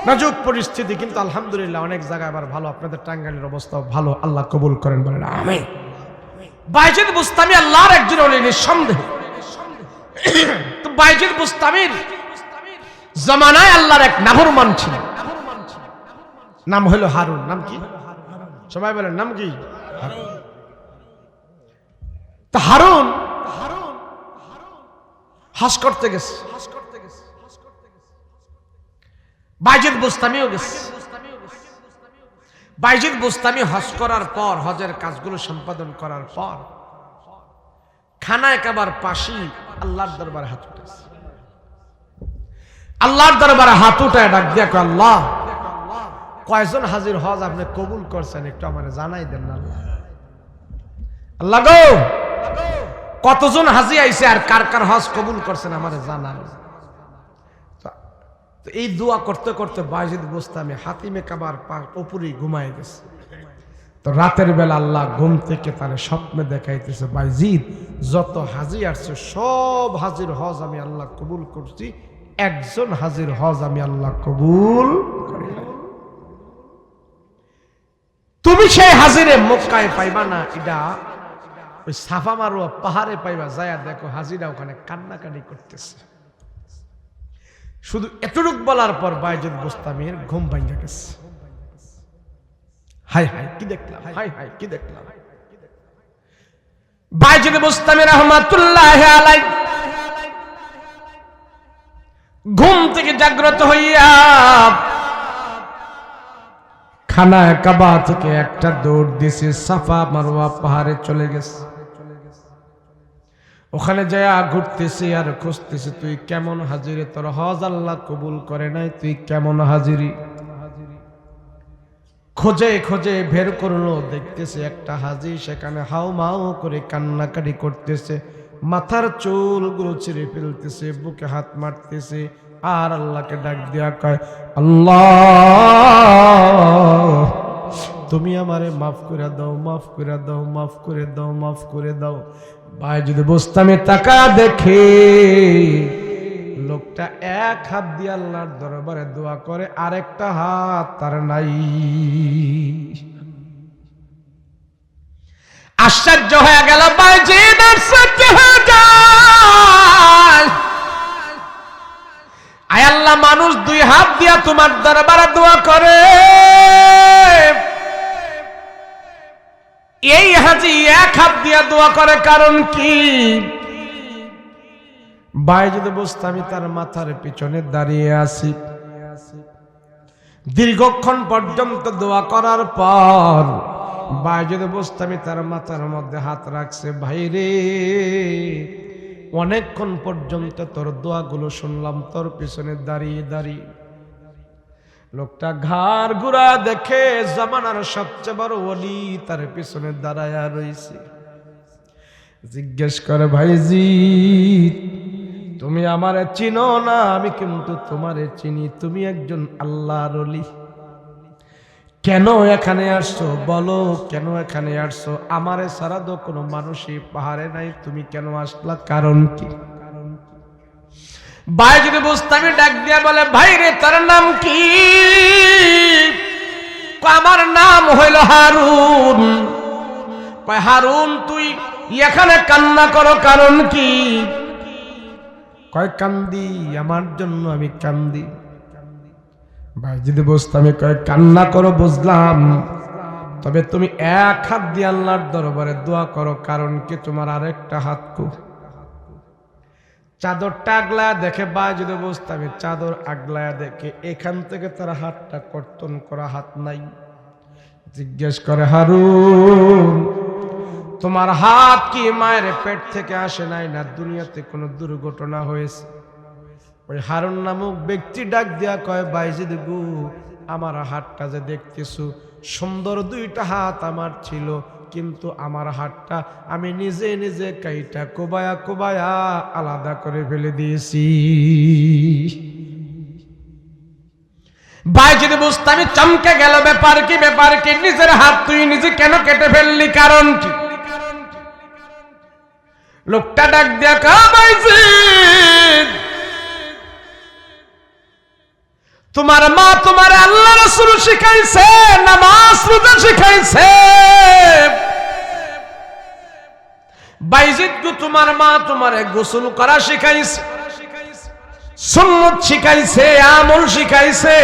নাজুক পরিস্থিতি, কিন্তু আলহামদুলিল্লাহ অনেক জায়গায় আবার ভালো। আপনাদের টাঙ্গাইলের অবস্থা ভালো, আল্লাহ কবুল করেন বলেন আমিন। বাইজিদ বুস্তামি আল্লাহর একজন ওলি নিঃসন্দেহ। তো বাইজিদ বুস্তামির জামানায় আল্লাহর এক নাফরমান ছিল, নাম হলো হারুন। নাম কি? সবাই বলেন নাম কি? তা হারুন হজ করতে গেছে, বাইজিদ বুস্তামিও গেছে। বাইজিদ বুস্তামি হজ করার পর, হজের কাজগুলো সম্পাদন করার পর, খানায় কাবার পাশি আল্লাহর দরবারে হাত উঠেছে। আল্লাহর দরবারে হাত উঠায় ডাক দিয়া কয়, আল্লাহ, কয়জন হাজির হজ আপনি কবুল করছেন একটু আমারে জানাই দেন না। আল্লাহ গো, কতজন হাজি আইছে আর কার কার হজ কবুল করছেন আমারে জানান। তো এই দোয়া করতে করতে বাইজিদ বুস্তামি হাতিমে কাবার উপরে ঘুমায় গেছে। তো রাতের বেলা আল্লাহ ঘুম থেকে তার স্বপ্নে দেখাইতেছে, বাইজিদ, যত হাজি আসছে সব হাজির হজ আমি আল্লাহ কবুল করছি, একজন হাজির হজ আমি আল্লাহ কবুল করি না। তুমি সেই হাজিরে মক্কায় পাইবা না, এটা ওই সাফা মারোয়া পাহাড়ে পাইবা। যায়া দেখো হাজিরা ওখানে কান্নাকানি করতেছে। শুধু এতটুক বলার পর বাইজিদ বুস্তামির ঘুম ভাঙা গেছে। হাই হাই কি দেখলাম, হাই হাই কি দেখলাম। বাইজিদ বুস্তামি রাহমাতুল্লাহ আলাইহি ঘুম থেকে জাগ্রত হইয়া খানায় কাবা থেকে একটা দৌড় দিছে, সাফা মারওয়া পাহাড়ে চলে গেছে। ওখানে যায় ঘুরতেছি আর খুঁজতেছি, তুই কেমন হাজিরি, তোর হজ আল্লাহ কবুল করে নাই, তুই কেমন হাজিরি। খোঁজে খোঁজে বের করলো, দেখতেছে একটা হাজি সেখানে হাউ মাউ করে কান্নাকাটি করতেছে, মাথার চুলগুলো ছিঁড়ে ফেলতেছে, বুকে হাত মারতেছে আর আল্লাহকে ডাক দিয়া কয়, আল্লাহ তুমি আমারে মাফ করে দাও, মাফ করে দাও, মাফ করে দাও, মাফ করে দাও। ভাই যদি বসতামে টাকা দেখে লোকটা এক হাত দিয়ে আল্লাহর দরবারে দোয়া করে, আরেকটা হাত তার নাই। আশ্চর্য হয়ে গেল বাইজিদ, আশ্চর্য হয়ে গেল, আয় আল্লাহ মানুষ দুই হাত দিয়া তোমার দরবারে দোয়া করে, এই হাজি এক হাত দিয়া দোয়া করে কারণ কি? বাইজিদ বুস্তামি তার মাথার পিছনে দাঁড়িয়ে আছি, দীর্ঘক্ষণ পর্যন্ত দোয়া করার পর বাইজিদ বুস্তামি তার মাথার মধ্যে হাত রাখছে। ভাইরে অনেকক্ষণ পর্যন্ত তোর দোয়াগুলো শুনলাম, তোর পিছনে দাঁড়িয়ে দাঁড়িয়ে। লোকটা ঘাড় ঘুরা দেখে জামানার সবচেয়ে বড় ওলি তার পিছনে দাঁড়ায়া রয়েছে। জিজ্ঞেস করে, ভাইজি তুমি আমারে চিনো না? আমি কিন্তু তোমারে চিনি, তুমি একজন আল্লাহর ওলি। কেন এখানে আসছো বলো, কেন এখানে আসছো? আমারে ছাড়া তো কোনো মানুষই পাহাড়ে নাই, তুমি কেন আসলা, কারণ কি? ভাই যদি বুঝতামি ডাক দিয়া বলে, ভাই রে তার নাম কি? আমার নাম হইল হারুন। হারুন তুই এখানে কান্না করো কারণ কি? কয় কান্দি আমার জন্য, আমি কান্দি। ভাই যদি বুঝতামি কয় কান্না করো বুঝলাম, তবে তুমি এক হাত দিয়ে আল্লাহর দরবারে দোয়া করো কারণ কি? তোমার আরেকটা হাত কো? চাদরটা আগলায় দেখে, বা যদি বুঝতামি চাদর আগলায় দেখে এখান থেকে তার হাতটা কর্তন করা হাত নাই। জিজ্ঞেস করে, হারুন তোমার হাত কি মায়ের পেট থেকে আসে নাই, না দুনিয়াতে কোনো দুর্ঘটনা হয়েছে? ওই হারুন নামক ব্যক্তি ডাক দিয়া কয়, বাইজিদ গো আমার হাতটা যে দেখতেছো, সুন্দর দুইটা হাত আমার ছিল, কিন্তু আমার হাতটা আমি নিজে নিজে কাইটা কোবায়া কোবায়া আলাদা করে ফেলে দিয়েছি। ভাই যদি বুঝতামি চমকে গেল, ব্যাপার কি, ব্যাপার কি? নিজের হাত তুই নিজে কেন কেটে ফেললি, কারণ কি? লোকটা ডাক দিয়া কয়, বাইজিদ তোমার মা তোমার আল্লাহ রাসূল শিখাইছে, নামাজ রোজা শিখাইছে। বাইজিদ গো তোমার মা তোমারে গোসল করা শিখাইছে, সুন্নাত শিখাইছে, আমল শিখাইছে।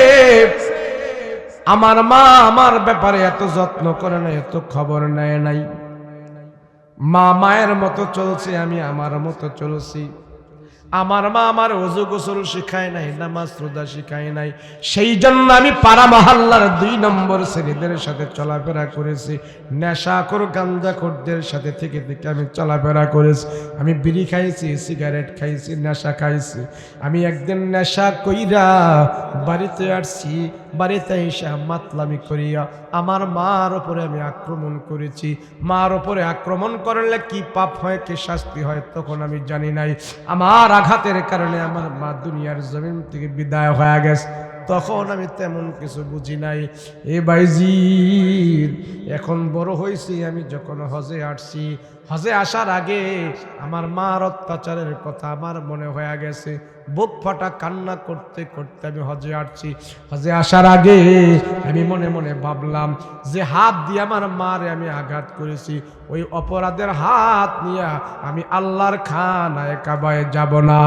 আমার মা আমার ব্যাপারে এত যত্ন করে না, এত খবর নেয় নাই। মা মায়ের মতো চলছে, আমি আমার মতো চলছি। আমার মা আমার ওযু গোসল শিখায় নাই, নামাজ রোজা শিখায় নাই। সেই জন্য আমি পাড়া মহল্লার 2 নম্বর ছেলেদের সাথে চলাফেরা করেছি, নেশাখোর গাঞ্জাখোরদের সাথে থেকে থেকে আমি চলাফেরা করেছি। আমি বিড়ি খাইছি, সিগারেট খাইছি, নেশা খাইছি। আমি একদিন নেশা কইরা বাড়িতে আসছি, বাড়িতে এসে মাতলামি করিয়া আমার মার উপরে আমি আক্রমণ করেছি। মার উপরে আক্রমণ করলে কি পাপ হয়, কি শাস্তি হয় তখন আমি জানি নাই। আমার আঘাতের কারণে আমার মা দুনিয়ার জমিন থেকে বিদায় হয়ে গেছে, তখন আমি তেমন কিছু বুঝি নাই। এ বাইজিদ এখন বড় হয়েছি, আমি যখন হজে আসছি, হজে আসার আগে আমার মার অত্যাচারের কথা আমার মনে হয়ে গেছে। বুক ফাটা কান্না করতে করতে আমি হজে আসছি। হজে আসার আগে আমি মনে মনে ভাবলাম যে হাত দিয়ে আমার মারে আমি আঘাত করেছি, ওই অপরাধের হাত নিয়ে আমি আল্লাহর খানায় কাবায় যাব না।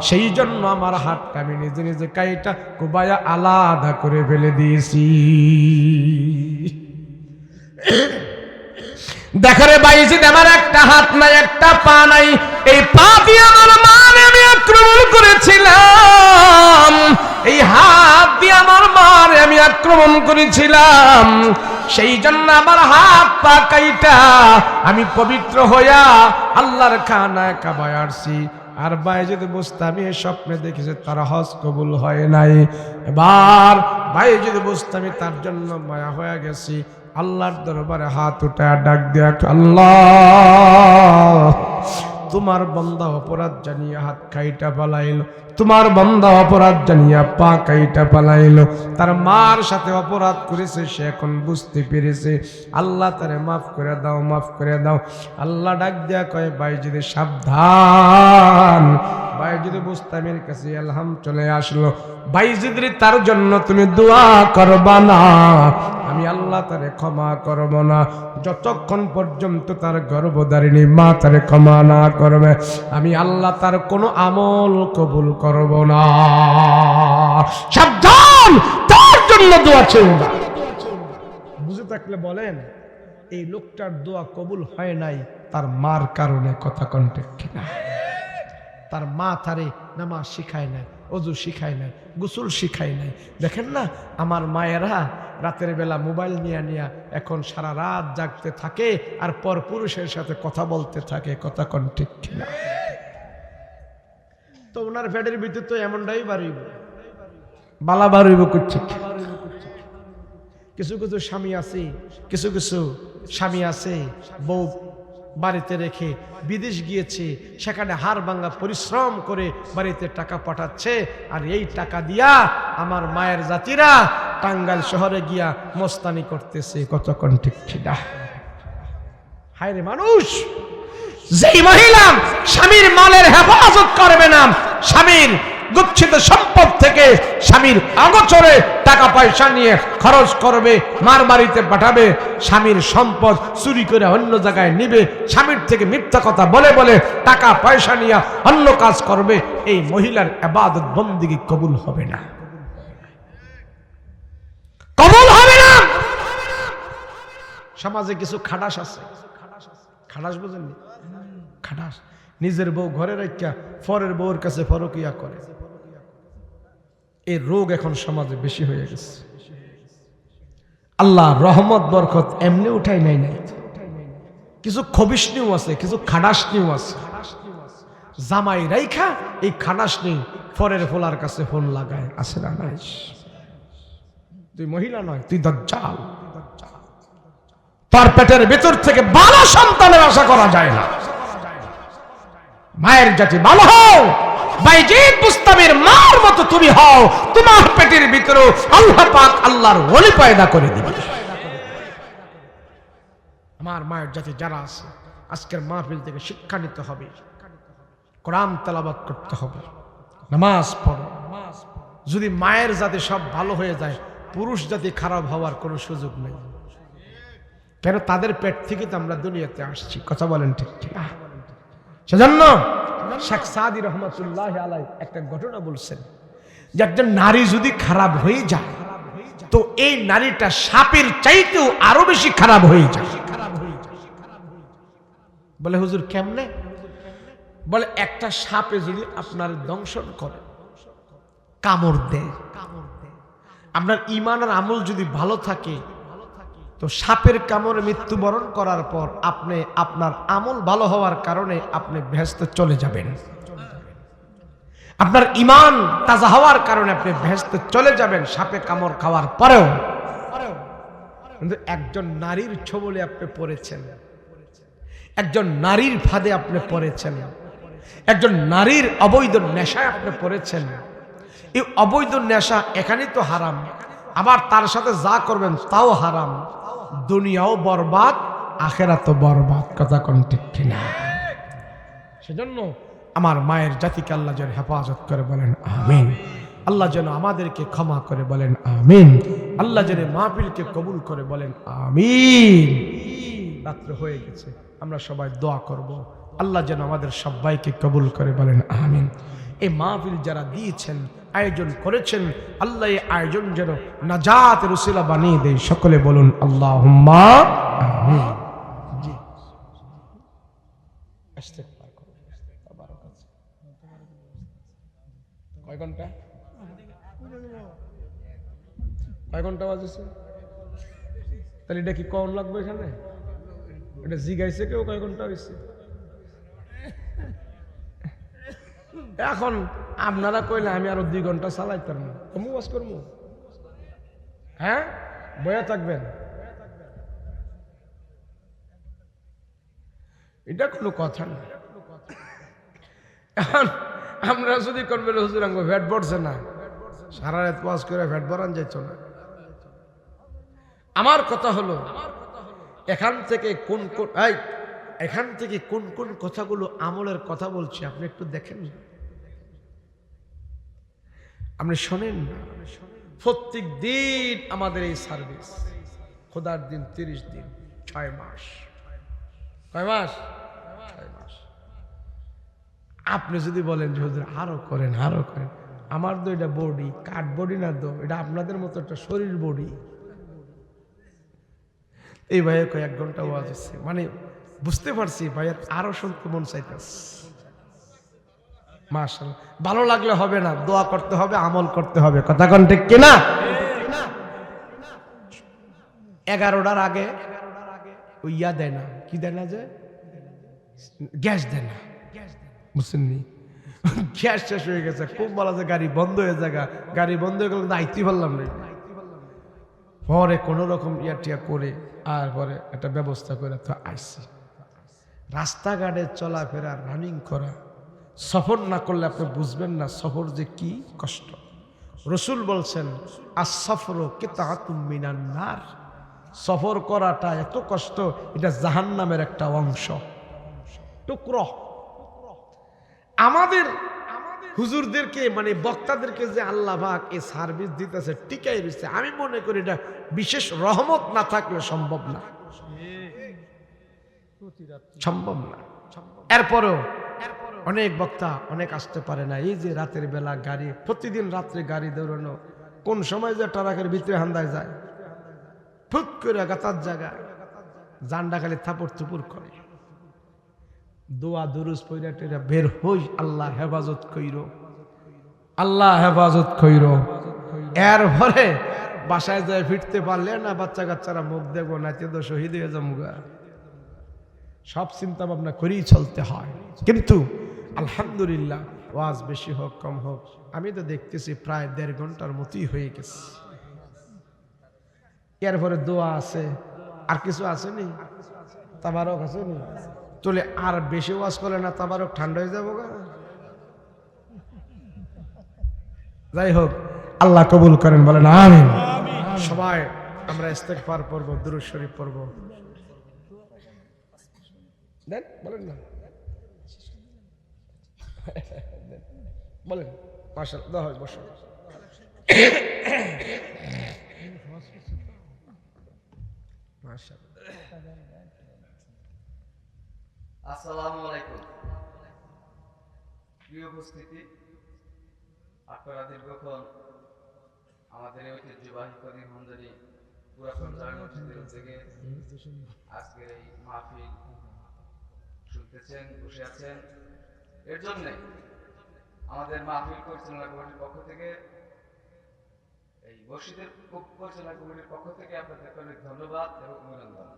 সেই জন্য আমার হাতটা আমি নিজে নিজে কাইটা কুবায়া আলাদা করে ফেলে দিয়েছি। দেখো রে বাইজিদ, আমার একটা হাত নাই, একটা পা নাই, এই পা দিয়ে আমার মারে আমি আক্রমণ করেছিলাম, এই হাত দিয়ে আমার মারে আমি আক্রমণ করেছিলাম, সেই জন্য আমার হাত পা কাইটা আমি পবিত্র হইয়া আল্লাহর খানায় কাবায় আসছি। আর বায়েজিদ বুস্তামি স্বপ্নে দেখেছে তার হজ কবুল হয় নাই। এবার বায়েজিদ বুস্তামি তার জন্য মায়া হয়ে গেছি, আল্লাহর দরবারে হাত উঠায় ডাক দেয়া, আল্লাহ তোমার বান্দা অপরাধ জানিয়া হাত কাইটা পালাইল, তোমার বান্দা অপরাধ জানিয়া পা কাইটা পালাইল, তার মার সাথে অপরাধ করেছে, সে এখন বুঝতে পেরেছে, আল্লাহ তারে মাফ করে দাও, মাফ করে দাও। আল্লাহ ডাক দেয়া কয়, বায়েজিদ সাবধান। বায়েজিদ বুস্তামির কাছে ইলহাম চলে আসলো, বায়েজিদ রে তার জন্য তুমি দোয়া করবা না, আমি আল্লাহ তারে ক্ষমা করব না, যতক্ষণ পর্যন্ত তার গর্ভধারিণী মা তারে ক্ষমা না করবে আমি আল্লাহ তার কোনো আমল কবুল করব না। সাবধান, তার জন্য দোয়া চলবে। বুঝে থাকলে বলেন, এই লোকটার দোয়া কবুল হয় নাই তার মার কারণে, কথা কন্টেক্ট কিনা? তার মা তারে নামাজ শিখায় নাই, ওযু শিখায় নাই, গোসল শিখায় নাই। দেখেন না আমার মায়েরা রাতের বেলা মোবাইল নিয়ে এখন সারা রাত জাগতে থাকে আর পর পুরুষের সাথে কথা বলতে থাকে, কথা কোন ঠিক কিনা? তো ওনার ফ্যাটের ভিতরে তো এমনটাই বাড়িব, বালা বাড়িব করছে। কিছু কিছু স্বামী আছে, কিছু কিছু স্বামী আছে বউ বাড়িতে রেখে বিদেশ গিয়েছে, সেখানে হাড় ভাঙা পরিশ্রম করে বাড়িতে টাকা পাঠাচ্ছে, আর এই টাকা দিয়া আমার মায়ের জাতিরা টাঙ্গাইল শহরে গিয়া মস্তানি করতেছে, কতক্ষণ ঠিক কিনা? হায় রে মানুষ, যেই মহিলা স্বামীর মালের হেফাজত করবে না, স্বামীর গচ্ছিত সম্পদ থেকে স্বামীর অগোচরে টাকা পয়সা নিয়ে খরচ করবে, মার বাড়িতে পাঠাবে, স্বামীর সম্পদ চুরি করে অন্য জায়গায় নিবে, স্বামীর থেকে মিথ্যা কথা বলে বলে টাকা পয়সা নিয়ে অন্য কাজ করবে, এই মহিলার ইবাদত বন্দেগী কবুল হবে না, কবুল হবে না। সমাজে কিছু খাটাস আছে, খাটাস বুঝেননি? খাটাস নিজের বউ ঘরে রাখিয়া পরের বউর কাছে পরকিয়া করে, এই রোগ এখন সমাজে বেশি হয়ে গেছে। আল্লাহ রহমত বরকত এমনি উঠাই নাই নাই, কিছু খবিশনিও আছে, কিছু খাটাসনিও আছে। জামাই রাইখা এই খাটাসনি পরের ফোলার কাছে ফোন লাগায়, আছে না? নাই, তুই মহিলা নয়, তুই দাজ্জাল। তার পেটের ভেতর থেকে ভালো সন্তানের আশা করা যায় না। মায়ের জাতি ভালো হও, বাইজিদ বুস্তামির মার মতো তুমি হও, তোমার পেটের ভিতরে আল্লাহ পাক আল্লাহর ওলি পয়দা করে দিবে। আমার মায়ের জাতি যারা আছে, আজকের মাহফিল থেকে শিক্ষা নিতে হবে, কোরআন তেলাওয়াত করতে হবে, নামাজ পড়ো। যদি মায়ের জাতি সব ভালো হয়ে যায়, পুরুষ জাতি খারাপ হওয়ার কোনো সুযোগ নেই। কেন? তাদের পেট থেকে তো আমরা দুনিয়াতে আসছি, কথা বলেন ঠিক কিনা? সেজন্য শেখ সাদি রহমাতুল্লাহ আলাই একটা ঘটনা বলছেন যে একজন নারী যদি খারাপ হয়ে যায় তো এই নারীটা সাপের চাইতেও আরো বেশি খারাপ হয়ে যায়। বলে হুজুর কেমনে? বলে একটা সাপে যদি আপনার দংশন করে, কামড় দেয়, আপনার ঈমান আর আমল যদি ভালো থাকে তো সাপের কামড়ে মৃত্যুবরণ করার পর আপনি আপনার আমল ভালো হওয়ার কারণে আপনি বেহেশতে চলে যাবেন, আপনার ঈমান তাজা হওয়ার কারণে আপনি বেহেশতে চলে যাবেন সাপে কামড় খাওয়ার পরেও। কিন্তু একজন নারীর ছবলে আপনি পড়েছেন, একজন নারীর ফাঁদে আপনি পড়েছেন, একজন নারীর অবৈধ নেশায় আপনি পড়েছেন। এই অবৈধ নেশা এখানেই তো হারাম, আবার তার সাথে যা করবেন তাও হারাম, দুনিয়াও বরবাদ, আখেরাতও বরবাদ, কথা কোন ঠিক কিনা? সেজন্য আমার মায়ের জাতিকে আল্লাহ যেন হেফাজত করে, বলেন আমিন। আল্লাহ যেন আমাদেরকে ক্ষমা করে, বলেন আমিন। আল্লাহ যেন মাহফিলকে কবুল করে, বলেন আমিন। রাত্র হয়ে গেছে, আমরা সবাই দোয়া করব, আল্লাহ যেন আমাদের সবাইকে কবুল করে, বলেন আমিন। এই মাহফিল যারা দিয়েছেন, আয়োজন করেছেন, আল্লাহ এই আয়োজন যেন নাজাতের উসিলা বানিয়ে দেয়, সকলে বলুন আল্লাহুম্মা আমিন। জি কয় ঘন্টা? কয় ঘন্টা বাজেছে? তাহলে এটা কি কম লাগবে এখানে? এটা জিগাইছে কেউ কয় ঘন্টা হয়েছে? এখন আপনারা কইলে আমি আরো 2 ঘন্টা চালাইতাম, কমু বাস করবো? হ্যাঁ, বয়া থাকবেন? এটা কোনো কথা না। এখন আমরা যদি করবেন হুজুর আঙ্গ ভ্যাট পড়ছে না, সারা রাত ওয়াজ করে ভ্যাট ভরান যাইত না। আমার কথা হলো এখান থেকে কোন কোন কথাগুলো আমলের কথা বলছি আপনি একটু দেখেন, আপনি শোনেন না। প্রত্যেক দিন আমাদের এই সার্ভিস, খোদার দিন 30 দিন, 6 মাস। কয় মাস? 6 মাস। আপনি যদি বলেন যে হুজুর আরো করেন, আমার তো এটা বডি, কাঠ বডি না তো, এটা আপনাদের মতো একটা শরীর বডি। এই ভাইয়ের কয়েক ঘন্টা ওয়াজ হচ্ছে, মানে বুঝতে পারছি ভাইয়ের আরো শুনতে মন চাইতেছে। মাশাআল্লাহ, ভালো লাগলে হবে না, দোয়া করতে হবে, আমল করতে হবে। কথা কোন ঠিক কিনা? 11টার আগে ওই ইয়া দেয় না, কি দেয় না, যে গ্যাস দেয় না, বুঝছেননি? গ্যাস শেষ হয়ে গেছে, খুব বলা যে গাড়ি বন্ধ হয়ে জায়গা, গাড়ি বন্ধ হয়ে গেল, আইতে পারলাম না। পরে কোন রকম টিয়া করে আর পরে একটা ব্যবস্থা করে তো আইসি। রাস্তাঘাটে চলাফেরা, রানিং করা, সফর না করলে আপনি বুঝবেন না সফর যে কি কষ্ট। রসুল বলছেন আস-সফরু কিতাআতুম মিনান নার, সফর করাটা এত কষ্ট, এটা জাহান্নামের একটা অংশ, টুকরো। আমাদের হুজুরদেরকে মানে বক্তাদেরকে যে আল্লাহ পাক এই সার্ভিস দিতেছে, টিকাই রয়েছে, আমি মনে করি এটা বিশেষ রহমত না থাকলে সম্ভব না, সম্ভব না। এরপরেও অনেক বক্তা অনেক আসতে পারে না। এই যে রাতের বেলা গাড়ি, প্রতিদিন রাত্রে গাড়ি দৌড়ানো, কোন সময় যে ট্রাকের ভিতরে হান্দায় যায়, ফুক করে গাতার জায়গা জান্ডা খালি থাপড় থুপুর করে। দোয়া দুরুজ পইরা টেরা বের হই, আল্লাহ হেফাজত কইরো, আল্লাহ হেফাজত কইরো। এরপরে বাসায় যায় ফিরতে পারলে না, বাচ্চা কাচ্চারা মুখ দেখবো, নাচে তো শহীদ হয়ে যামুগা। সব চিন্তা ভাবনা করেই চলতে হয়। কিন্তু আলহামদুলিল্লাহ, ওয়াজ বেশি হোক কম হোক, আমি তো দেখতেছি প্রায় 1.5 ঘন্টার মতোই হয়ে গেছে। এরপরে দোয়া আছে, আর কিছু আসেনি, তাবারক আসেনি, চলে আর বেশি ওয়াজ করলে না তাবারক ঠান্ডা হয়ে যাবো। যাই হোক, আল্লাহ কবুল করেন, বলেন আমিন। সবাই আমরা ইস্তেগফার পড়ব, দুরূদ শরীফ পড়ব। দেন বলেন না, বলেন। মাশাআল্লাহ, বসো। আসসালামু আলাইকুম। প্রিয় উপস্থিতি, আপনারা দীর্ঘক্ষণ আমাদের ঐতিহ্যবাহী করিমগঞ্জের পুরাতন জামে মসজিদের উদ্যোগে আজকের এই মাহফিল শুনতেছেন, বসে আছেন। এর জন্য আমাদের মাহফিল পরিচালনা কমিটির পক্ষ থেকে, এই মসজিদের পরিচালনা কমিটির পক্ষ থেকে আপনাদেরকে অনেক ধন্যবাদ এবং অভিনন্দন।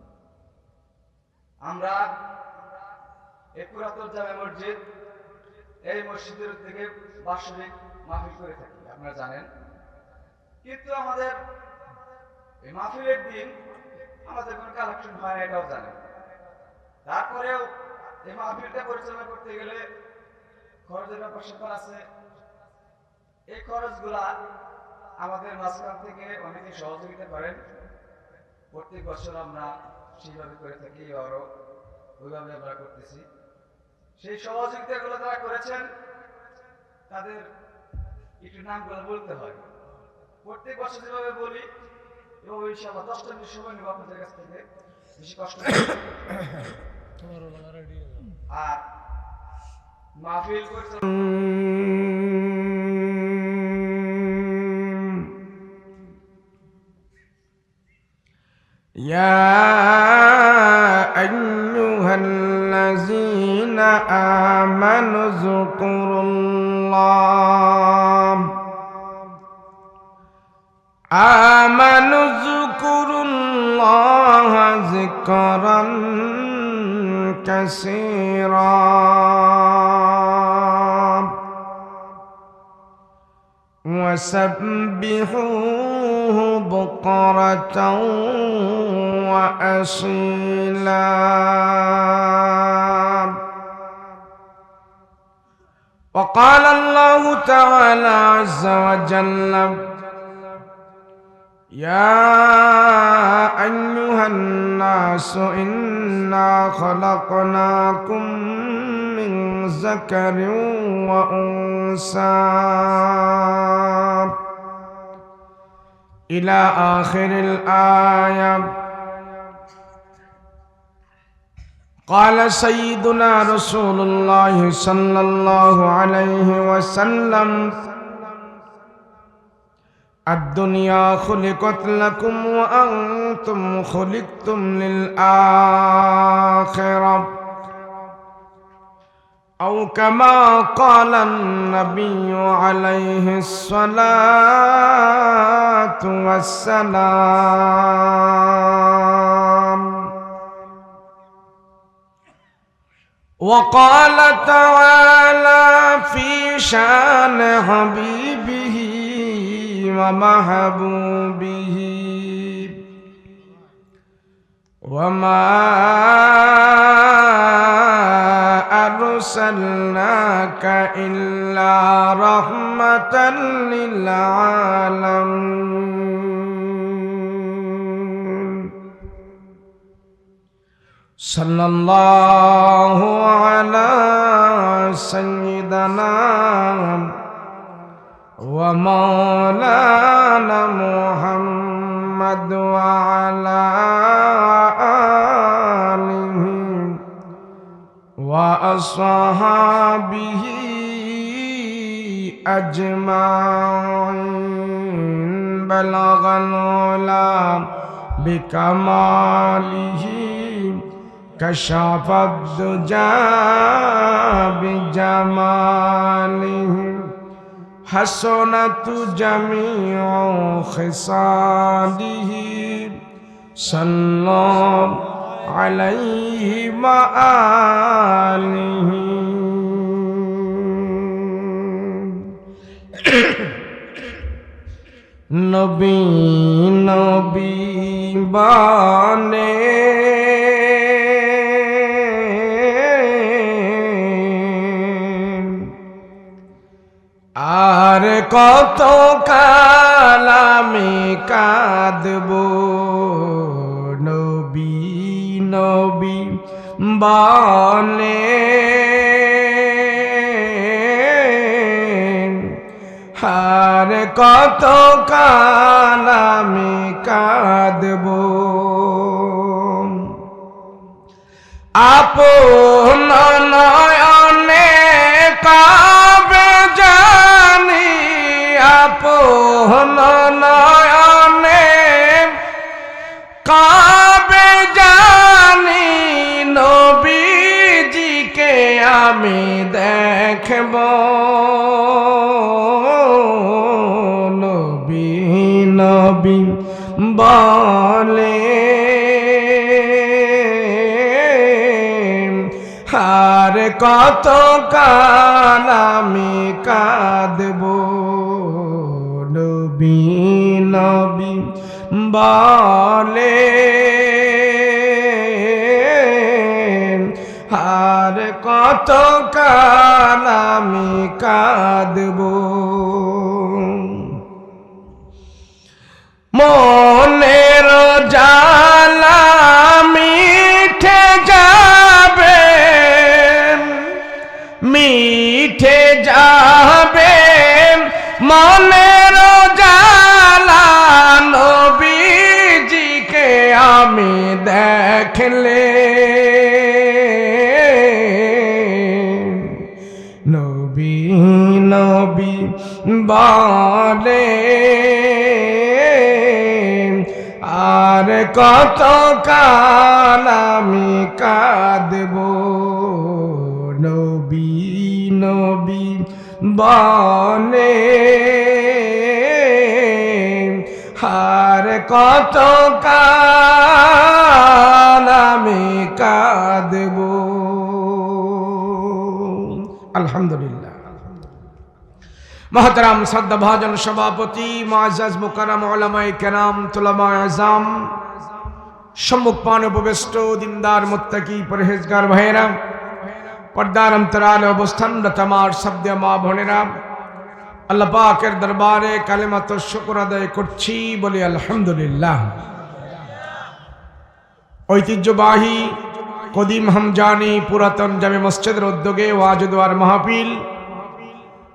আমরা এই পুরাতন জামে মসজিদ, এই মসজিদের থেকে বার্ষিক মাহফিল করে থাকি, আপনারা জানেন। কিন্তু আমাদের এই মাহফিলের দিন আমাদের কোনো কালেকশন হয় না, এটাও জানেন। তারপরেও এই মাহফিলটা পরিচালনা করতে গেলে খরচের ব্যাপার আছে। এই খরচগুলা আমাদের মাঝখান থেকে অনেকে সহযোগিতা করেন। প্রত্যেক বছর আমরা সেইভাবে করে থাকি, আরো ওইভাবে আমরা করতেছি। সেই সহযোগিতাগুলো যারা করেছেন তাদের একটু নামগুলো বলতে হয়। প্রত্যেক বছর যেভাবে বলি এভাবে ইনশাআল্লাহ 10টা মিনিট সময় নেব আপনাদের কাছ থেকে, বেশি কষ্ট আর মাহফিল يا أيها الذين آمنوا اذكروا الله آمنوا اذكروا الله ذكرا كثيرا وسبحوه بكرة وأصيلا. وقال الله تعالى عز وجل: يا أيها الناس إنا خلقناكم من ذكر وأنثى إلى آخر الآية. قال سيدنا رسول الله صلى الله عليه وسلم: الدنيا خلقت لكم وأنتم خلقتم للآخرة، أو كما قال النبي عليه الصلاة والسلام. وقال تعالى في شان حبيبه ومحبوبه: وما أرسلناك إلا رحمة للعالمين. صلى الله على سيدنا ومولانا محمد وعلى آله وأصحابه أجمعين. بلغ العلا بكماله كشف الدجى بجماله حسنت جميع خصاله صلى عليه وآله. নবী নবী বানে আর কত কাল আমি কাঁদব, নবী নবী বলে আর কত কাল আমি কাঁদব। আপন নয়নে কাবে জানি, আপন নয়নে কাবে জানি, নবীজিকে আমি দেখব, নবী নবী বলে আর কত কাল আমি কাঁদব, নবী নবী বলে আর কত কাল আমি কাঁদব। মনের জ্বালা মিঠে যাবে, মিঠে যাবে মনের জ্বালা, নবীজিকে আমি দেখলে, নবী নবী বলে আর কত কাল আমি কাঁদব, নবী নবী বলে কত কাল আমি কাঁদব। আলহামদুলিল্লাহ। মুহতারাম শ্রদ্ধাভাজন সভাপতি, মুআজ্জাজ মুকাররম উলামায়ে কেরাম, তুলামায়ে আযম, সম্মুখপানে উপবিষ্ট দিনদার মুত্তাকি পরহেজগার ভাইয়েরা, পর্দার অন্তরালে অবস্থানরত আমার শব্দ মা বোনেরা, আল্লাহ পাকের দরবারে কালিমাত শুকর আদায় করছি, বলি আলহামদুলিল্লাহ। ঐতিহ্যবাহী কদিম হামজানি পুরাতন জামে মসজিদের উদ্যোগে ওয়াজ দোয়ার মাহফিল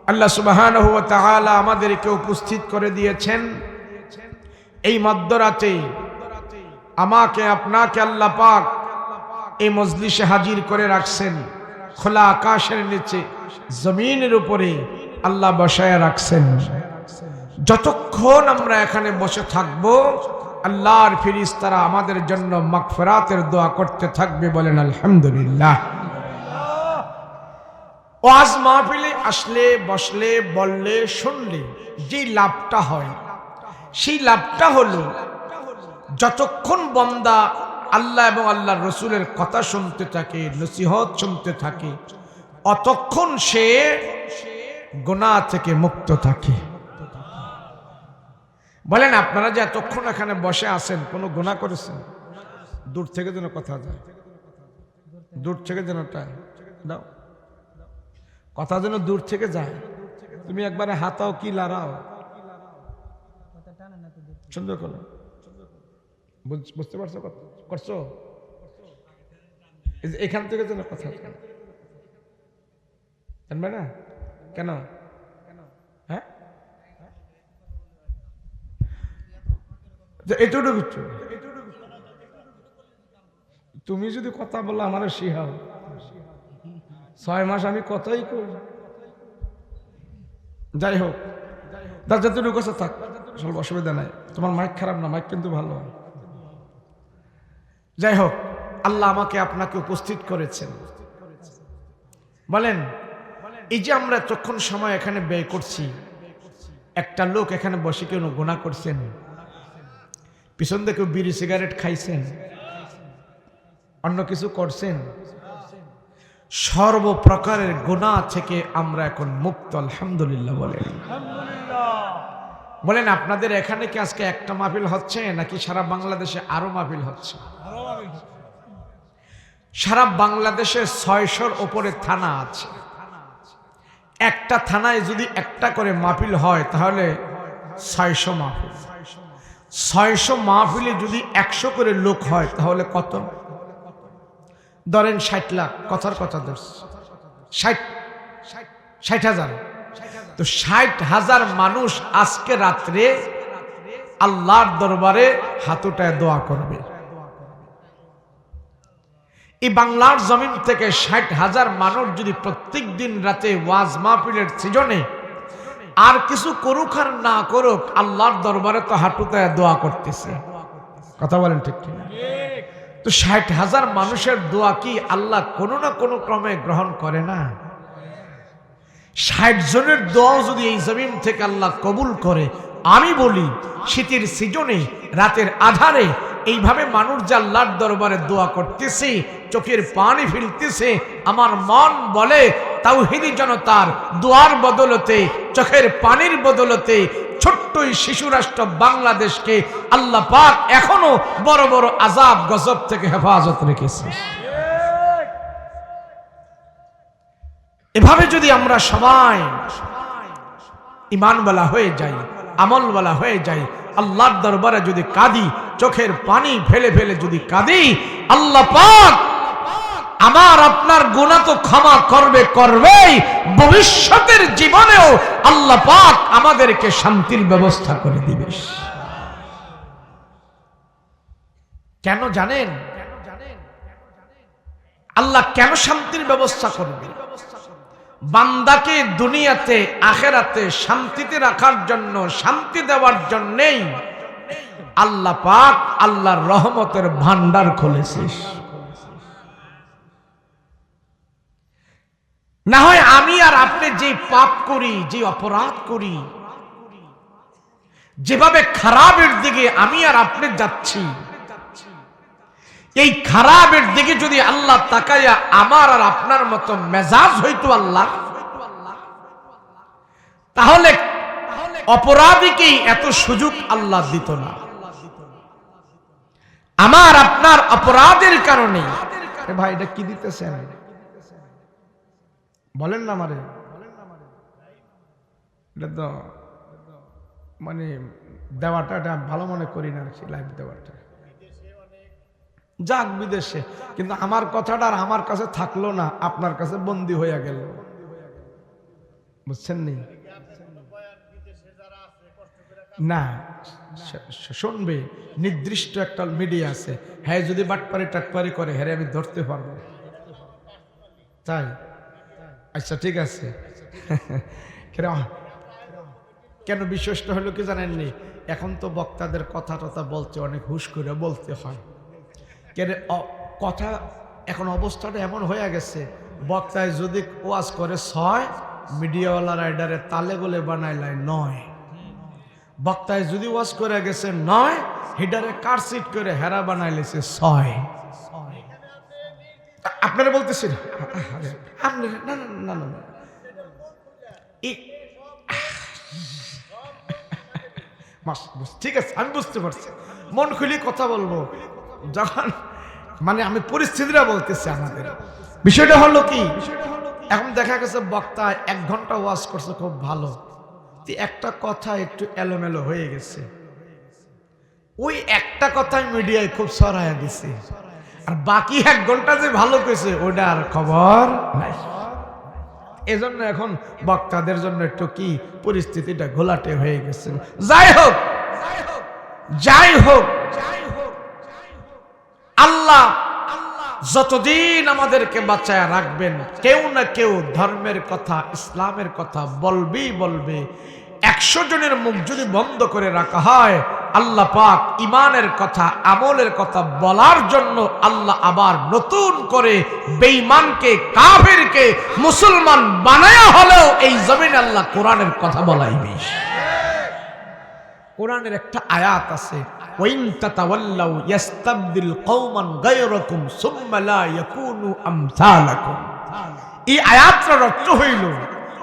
আল্লাহ সুবহানাহু ওয়া তাআলা আমাদেরকে উপস্থিত করে দিয়েছেন। এই মধ্যরাতে আমাকে আপনাকে আল্লাহ পাক এই মজলিসে হাজির করে রাখছেন। খোলা আকাশের নিচে জমিনের উপরে আল্লাহ বসায় রাখছেন। যতক্ষণ আমরা এখানে বসে থাকবো আল্লাহর ফেরেশতারা আমাদের জন্য মাগফিরাতের দোয়া করতে থাকবে, বলেন আলহামদুলিল্লাহ। ওয়াজ মাহফিলে আসলে, বসলে, বললে, শুনলে যে লাভটা হয়, সেই লাভটা হলো যতক্ষণ বান্দা আল্লাহ এবং আল্লাহর রসুলের কথা শুনতে থাকে, নসিহত শুনতে থাকে, অতক্ষণ সে গুনাহ থেকে মুক্ত থাকে। বলেন, আপনারা যে এতক্ষণ এখানে বসে আছেন, কোনো গুনাহ করেছেন? দূর থেকে যেন কথা যায়, দূর থেকে যেন দাও, কথা যেন দূর থেকে যায়। তুমি একবারে হাতাও কি লাড়াও, সুন্দর করো, বুঝতে পারছো? করছো? এখান থেকে যেন কথা জানবে না কেন? হ্যাঁ, এটুকু তুমি যদি কথা বলো আমার শিহাও, 6 মাস আমি কথাই করি। যাই হোক, তার যতটুকু কথা থাক, সব অসুবিধা নাই। তোমার মাইক খারাপ না, মাইক কিন্তু ভালো। যাই হোক, আল্লাহ আমাকে আপনাকে উপস্থিত করেছেন। বলেন, এই যে আমরা এতক্ষণ সময় এখানে ব্যয় করছি, একটা লোক এখানে বসে কেউ গুনাহ করছেন? পিছন থেকে বিড়ি সিগারেট খাইছেন, অন্য কিছু করছেন? সর্বপ্রকারের গুনাহ থেকে আমরা এখন মুক্ত, আলহামদুলিল্লাহ। বলেন, আপনাদের এখানে কি আজকে একটা মাহফিল হচ্ছে নাকি সারা বাংলাদেশে আরো মাহফিল হচ্ছে? সারা বাংলাদেশে 600-র উপরে থানা আছে। একটা থানায় যদি একটা করে মাহফিল হয় তাহলে 600 মাহফিল। 600 মাহফিলে যদি 100 করে লোক হয় তাহলে কত? ধরেন 60 লাখ, কথার কথা ধরছি, 60,000। তো 60,000 মানুষ আজকে রাত্রে আল্লাহর দরবারে হাত উঠায় দোয়া করবে। এই বাংলার জমিন থেকে 60,000 মানুষ যদি প্রত্যেক দিন রাতে ওয়াজ মাহফিলের সিজনে আর কিছু করুক আর না করুক, আল্লাহর দরবারে তো হাত উঠায় দোয়া করতেছে। কথা বলেন ঠিক কিনা? তো 60,000 মানুষের দোয়া কি আল্লাহ কোনো না কোনো ক্রমে গ্রহণ করে না? 60 জনের দোয়া যদি এই জমিন থেকে আল্লাহ কবুল করে, আমি বলি শীতের সিজনে রাতের আধারে এইভাবে মানুষ যে আল্লাহর দরবারে দোয়া করতেছে, চোখের পানি ফেলতেছে, আমার মন বলে তাওহীদি জনতার দোয়ার বদলতে, চোখের পানির বদলতে ছোট্ট শিশু রাষ্ট্র বাংলাদেশকে আল্লাহ পাক এখনো বড় বড় আযাব গজব থেকে হেফাজত রেখেছে। এভাবে যদি আমরা সবাই ঈমানওয়ালা হয়ে যাই, আমলওয়ালা হয়ে যাই, আল্লাহর দরবারে যদি কাঁদি, চোখের পানি ফেলে ফেলে যদি কাঁদি, আল্লাহ পাক আমার আপনার গুনাহ তো ক্ষমা করবেই, ভবিষ্যতের জীবনেও আল্লাহ পাক আমাদেরকে শান্তির ব্যবস্থা করে দিবে। কেন জানেন? আল্লাহ কেন শান্তির ব্যবস্থা করবে? বান্দাকে দুনিয়াতে আখেরাতে শান্তিতে রাখার জন্য, শান্তি দেওয়ার জন্যই আল্লাহ পাক আল্লাহর রহমতের ভান্ডার খুলেছে। না হয় আমি আর আপনি যে পাপ করি, যে অপরাধ করি, যেভাবে খারাপের দিকে আমি আর আপনি যাচ্ছি, এই খারাপের দিকে যদি আল্লাহ তাকাইয়া আমার আর আপনার মতো মেজাজ হইতো আল্লাহ, তাহলে অপরাধীকেই এত সুযোগ আল্লাহ দিত না। আমার আপনার অপরাধের কারণে। ভাই এটা কি দিতেছেন বলেন না আমারে? এটা তো মানে দেওয়াটা এটা ভালো মনে করি না, লাইভ দেওয়াটা যাক বিদেশে, কিন্তু আমার কথাটা আর আমার কাছে থাকলো না, আপনার কাছে বন্দী হইয়া গেল, বুঝছেন নি? না শুনবে, নির্দিষ্ট একটা মিডিয়া আছে, হ্যাঁ যদি বাটপারি টাটপারি করে হ্যাঁ আমি ধরতে পারবো, তাই? আচ্ছা ঠিক আছে। কেন বিশেষটা হলো কি জানেননি, এখন তো বক্তাদের কথা টথা বলতে অনেক হুশ করে বলতে হয়। কেন কথা এখন অবস্থাটা এমন হয়ে গেছে, বক্তায় যদি ওয়াজ করে 6, মিডিয়াওয়ালা রাইডারে তালে গোলে বানাইলায় 9, বক্তায় যদি ওয়াজ করে গেছে 9, হিডারে কারসিট করে হেরা বানাইলেছে 6। আপনারা বলতেছেন না না না না না, ঠিক আছে আমি বুঝতে পারছি, মন খুলে কথা বলবো যখন, মানে আমি পরিস্থিতিটা বলতেছি। আমাদের বিষয়টা হলো কি, এখন দেখা গেছে বক্তা 1 ঘন্টা ওয়াজ করছে খুব ভালো, একটা কথা একটু এলোমেলো হয়ে গেছে, ওই একটা কথাই মিডিয়ায় খুব ছড়াইয়া দিছে, আর বাকি 1 ঘন্টা যে ভালো কইছে ওটা আর খবর নাই। এজন্য এখন বক্তাদের জন্য একটু কি পরিস্থিতিটা ঘোলাটে হয়ে গেছে। যাই হোক যাই হোক, আল্লাহ যতদিন আমাদেরকে বাঁচায় রাখবেন, কেউ না কেউ ধর্মের কথা, ইসলামের কথা বলবেই বলবে। 100 জনের মুখ যদি বন্ধ করে রাখা হয়, আল্লাহ পাক ইমানের কথা, আমলের কথা বলার জন্য আল্লাহ আবার নতুন করে বেঈমানকে, কাফেরকে মুসলমান বানায়া হলেও এই জমিনে আল্লাহ কোরআনের কথা বলাইবে। কোরআনের একটা আয়াত আছে, ওয়াইন তাতাওয়াল্লাউ ইস্তাবদিল কওমান গায়রাকুম সুম্মা লা ইয়াকুনু আমসালাকুম। এই আয়াতটার অর্থ হইল,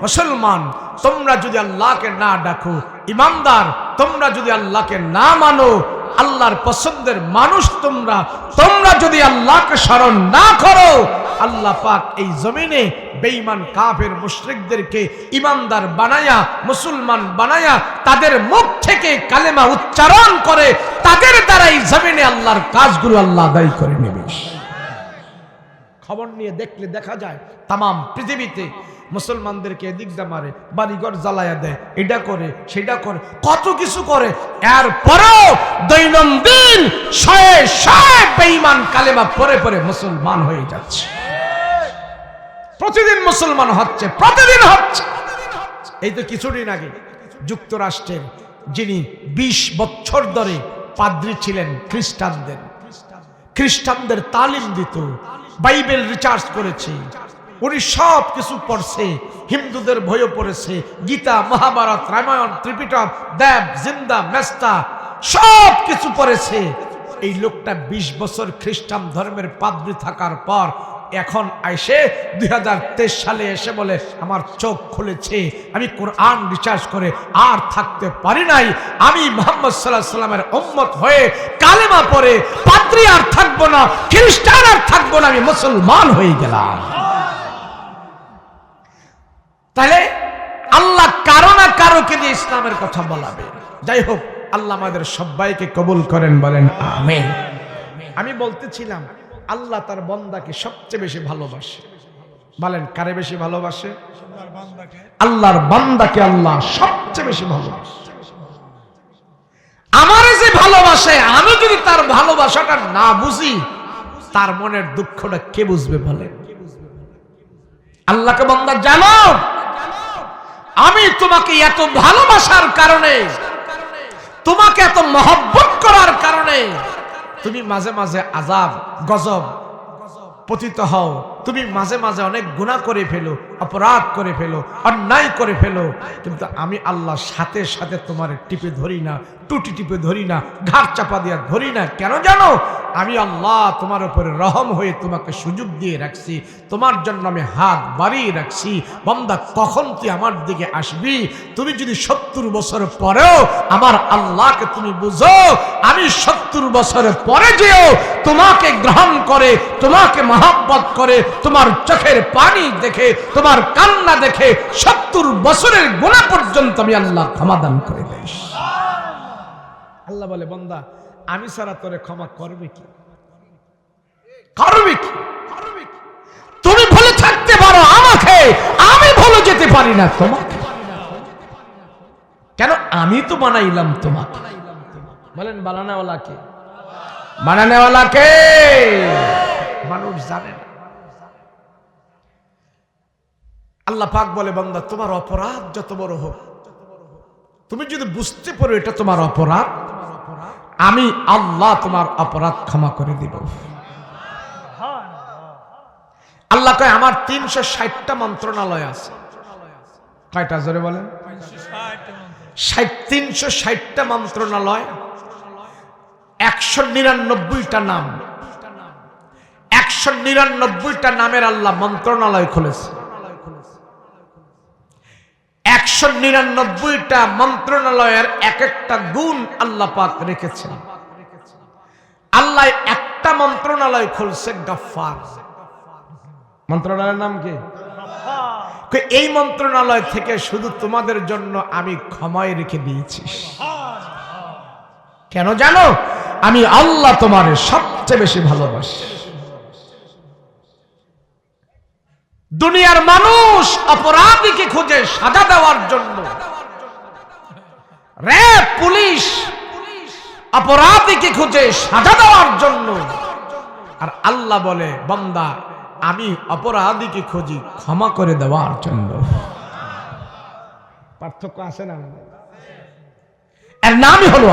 মুসলমান তোমরা যদি আল্লাহকে না ডাকো, ইমানদার তোমরা যদি আল্লাহকে না মানো, আল্লাহর পছন্দের মানুষ তোমরা যদি আল্লাহকে স্মরণ না করো, আল্লাহ পাক এই জমিনে বেঈমান কাফের মুশরিকদেরকে ইমানদার বানায়া, মুসলমান বানায়া, তাদের মুখ থেকে কালেমা উচ্চারণ করে তাদের দ্বারা এই জমিনে আল্লাহর কাজগুলো আল্লাহ আদায় করে নেবে। খবর নিয়ে দেখলে দেখা যায় তামাম পৃথিবীতে মুসলমানদেরকে এদিক দা মারে, বাড়িঘর জ্বালায়া দেয়, এটা করে সেটা করে, কত কিছু করে, এরপরেও দৈনন্দিন 100 বেঈমান কালেমা পরে পরে মুসলমান হয়ে যাচ্ছে। প্রতিদিন মুসলমান হচ্ছে, প্রতিদিন হচ্ছে। এই তো কিছুদিন আগে যুক্তরাষ্ট্রের যিনি 20 বছর ধরে পাদ্রী ছিলেন, খ্রিস্টানদের তালিম দিত, বাইবেল রিসার্চ করেছে, উনি সব কিছু পড়ছে, হিন্দুদের বইও পড়েছে, গীতা, মহাভারত, রামায়ণ, ত্রিপিটক, দেব, জিন্দা, মেস্তা সব কিছু পড়েছে। এই লোকটা 20 বছর খ্রিস্টান ধর্মের পাদ্রী থাকার পর এখন এসে 2023 সালে এসে বলে আমার চোখ খুলেছে, আমি কোরআন রিসার্চ করে আর থাকতে পারি নাই, আমি মুহাম্মদ সাল্লাল্লাহু আলাইহি সাল্লামের উম্মত হয়ে কালেমা পড়ে পাদ্রী আর থাকবো না, খ্রিস্টান আর থাকবো না, আমি মুসলমান হয়ে গেলাম। তাহলে আল্লাহ কারো না কারোকে দিয়ে ইসলামের কথা বলাবে। যাই হোক, আল্লাহ আমাদের সবাইকে কবুল করেন, বলেন আমিন। আমি বলতেছিলাম আল্লাহ তার বান্দাকে সবচেয়ে বেশি ভালোবাসে। বলেন কারে বেশি ভালোবাসে? আল্লাহর বান্দাকে আল্লাহ সবচেয়ে বেশি ভালোবাসে। আমার যে ভালোবাসে, আমি যদি তার ভালোবাসাটা না বুঝি, তার মনের দুঃখটা কে বুঝবে বলেন? আল্লাহকে বান্দা জানো, আমি তোমাকে এত ভালোবাসার কারণে, তোমাকে এত মহব্বত করার কারণে তুমি মাঝে মাঝে আযাব গজব পতিত হও, তুমি মাঝে মাঝে অনেক গুনাহ করে ফেলো, অপরাধ করে ফেলো, অন্যায় করে ফেলো, কিন্তু আমি আল্লাহ সাথে সাথে তোমার টিপে ধরি না, টুটি টিপে ধরি না, ঘাড় চাপা দিয়া ধরি না। কেন জানো? আমি আল্লাহ তোমার উপরে রহম হয়ে তোমাকে সুযোগ দিয়ে রাখছি, তোমার জন্য আমি হাত বাড়িয়ে রাখছি। বান্দা, কখন তুই আমার দিকে আসবি? তুমি যদি 70 বছর পরেও আমার আল্লাহকে তুমি বুঝো, আমি 70 বছরের পরে যেও তোমাকে গ্রহণ করে, তোমাকে মহব্বত করে, তোমার চোখের পানি দেখে, তোমার কান্না দেখে 70 বছরের গুনাহ পর্যন্ত আমি আল্লাহ ক্ষমা দান করে দেই। আল্লাহ বলে, বান্দা, আমি ছাড়া তোরে ক্ষমা করবে কি? করবে কি? তুমি ভুলে থাকতে পারো আমাকে, আমি ভুলে যেতে পারি না তোমাকে। কেন? আমি তো বানাইলাম তোমাকে। বলেন, বানানোওয়ালা কে? বানানোওয়ালা কে? মানুষ জানে না। আল্লাহ পাক বলে, বান্দা, তোমার অপরাধ যত বড় হোক, তুমি যদি বুঝতে পারো এটা তোমার অপরাধ, আমি আল্লাহ তোমার অপরাধ ক্ষমা করে দিব। আল্লাহ কয়, আমার 360টা মন্ত্রণালয় আছে। কয়টা? জোরে বলেন। 360টা মন্ত্রণালয়, 199টা নাম, 199টা নামের আল্লাহ মন্ত্রণালয় খুলেছে। 199টা মন্ত্রণালয়ের এক একটা গুণ আল্লাহ পাক রেখেছেন। আল্লাহ একটা মন্ত্রণালয় খুলছে, গফফার। মন্ত্রণালয়ের নাম কি? এই মন্ত্রণালয় থেকে শুধু তোমাদের জন্য আমি ক্ষমায় রেখে দিয়েছি। কেন জানো? আমি আল্লাহ তোমার সবচেয়ে বেশি ভালোবাসি। দুনিয়ার মানুষ অপরাধীকে খুঁজে সাজা দেওয়ার জন্য, র্যাব, পুলিশ অপরাধীকে খুঁজে সাজা দেওয়ার জন্য, আর আল্লাহ বলে, বান্দা, আমি অপরাধীকে খুঁজি ক্ষমা করে দেওয়ার জন্য। পার্থক্য আছে না? এর নামই হলো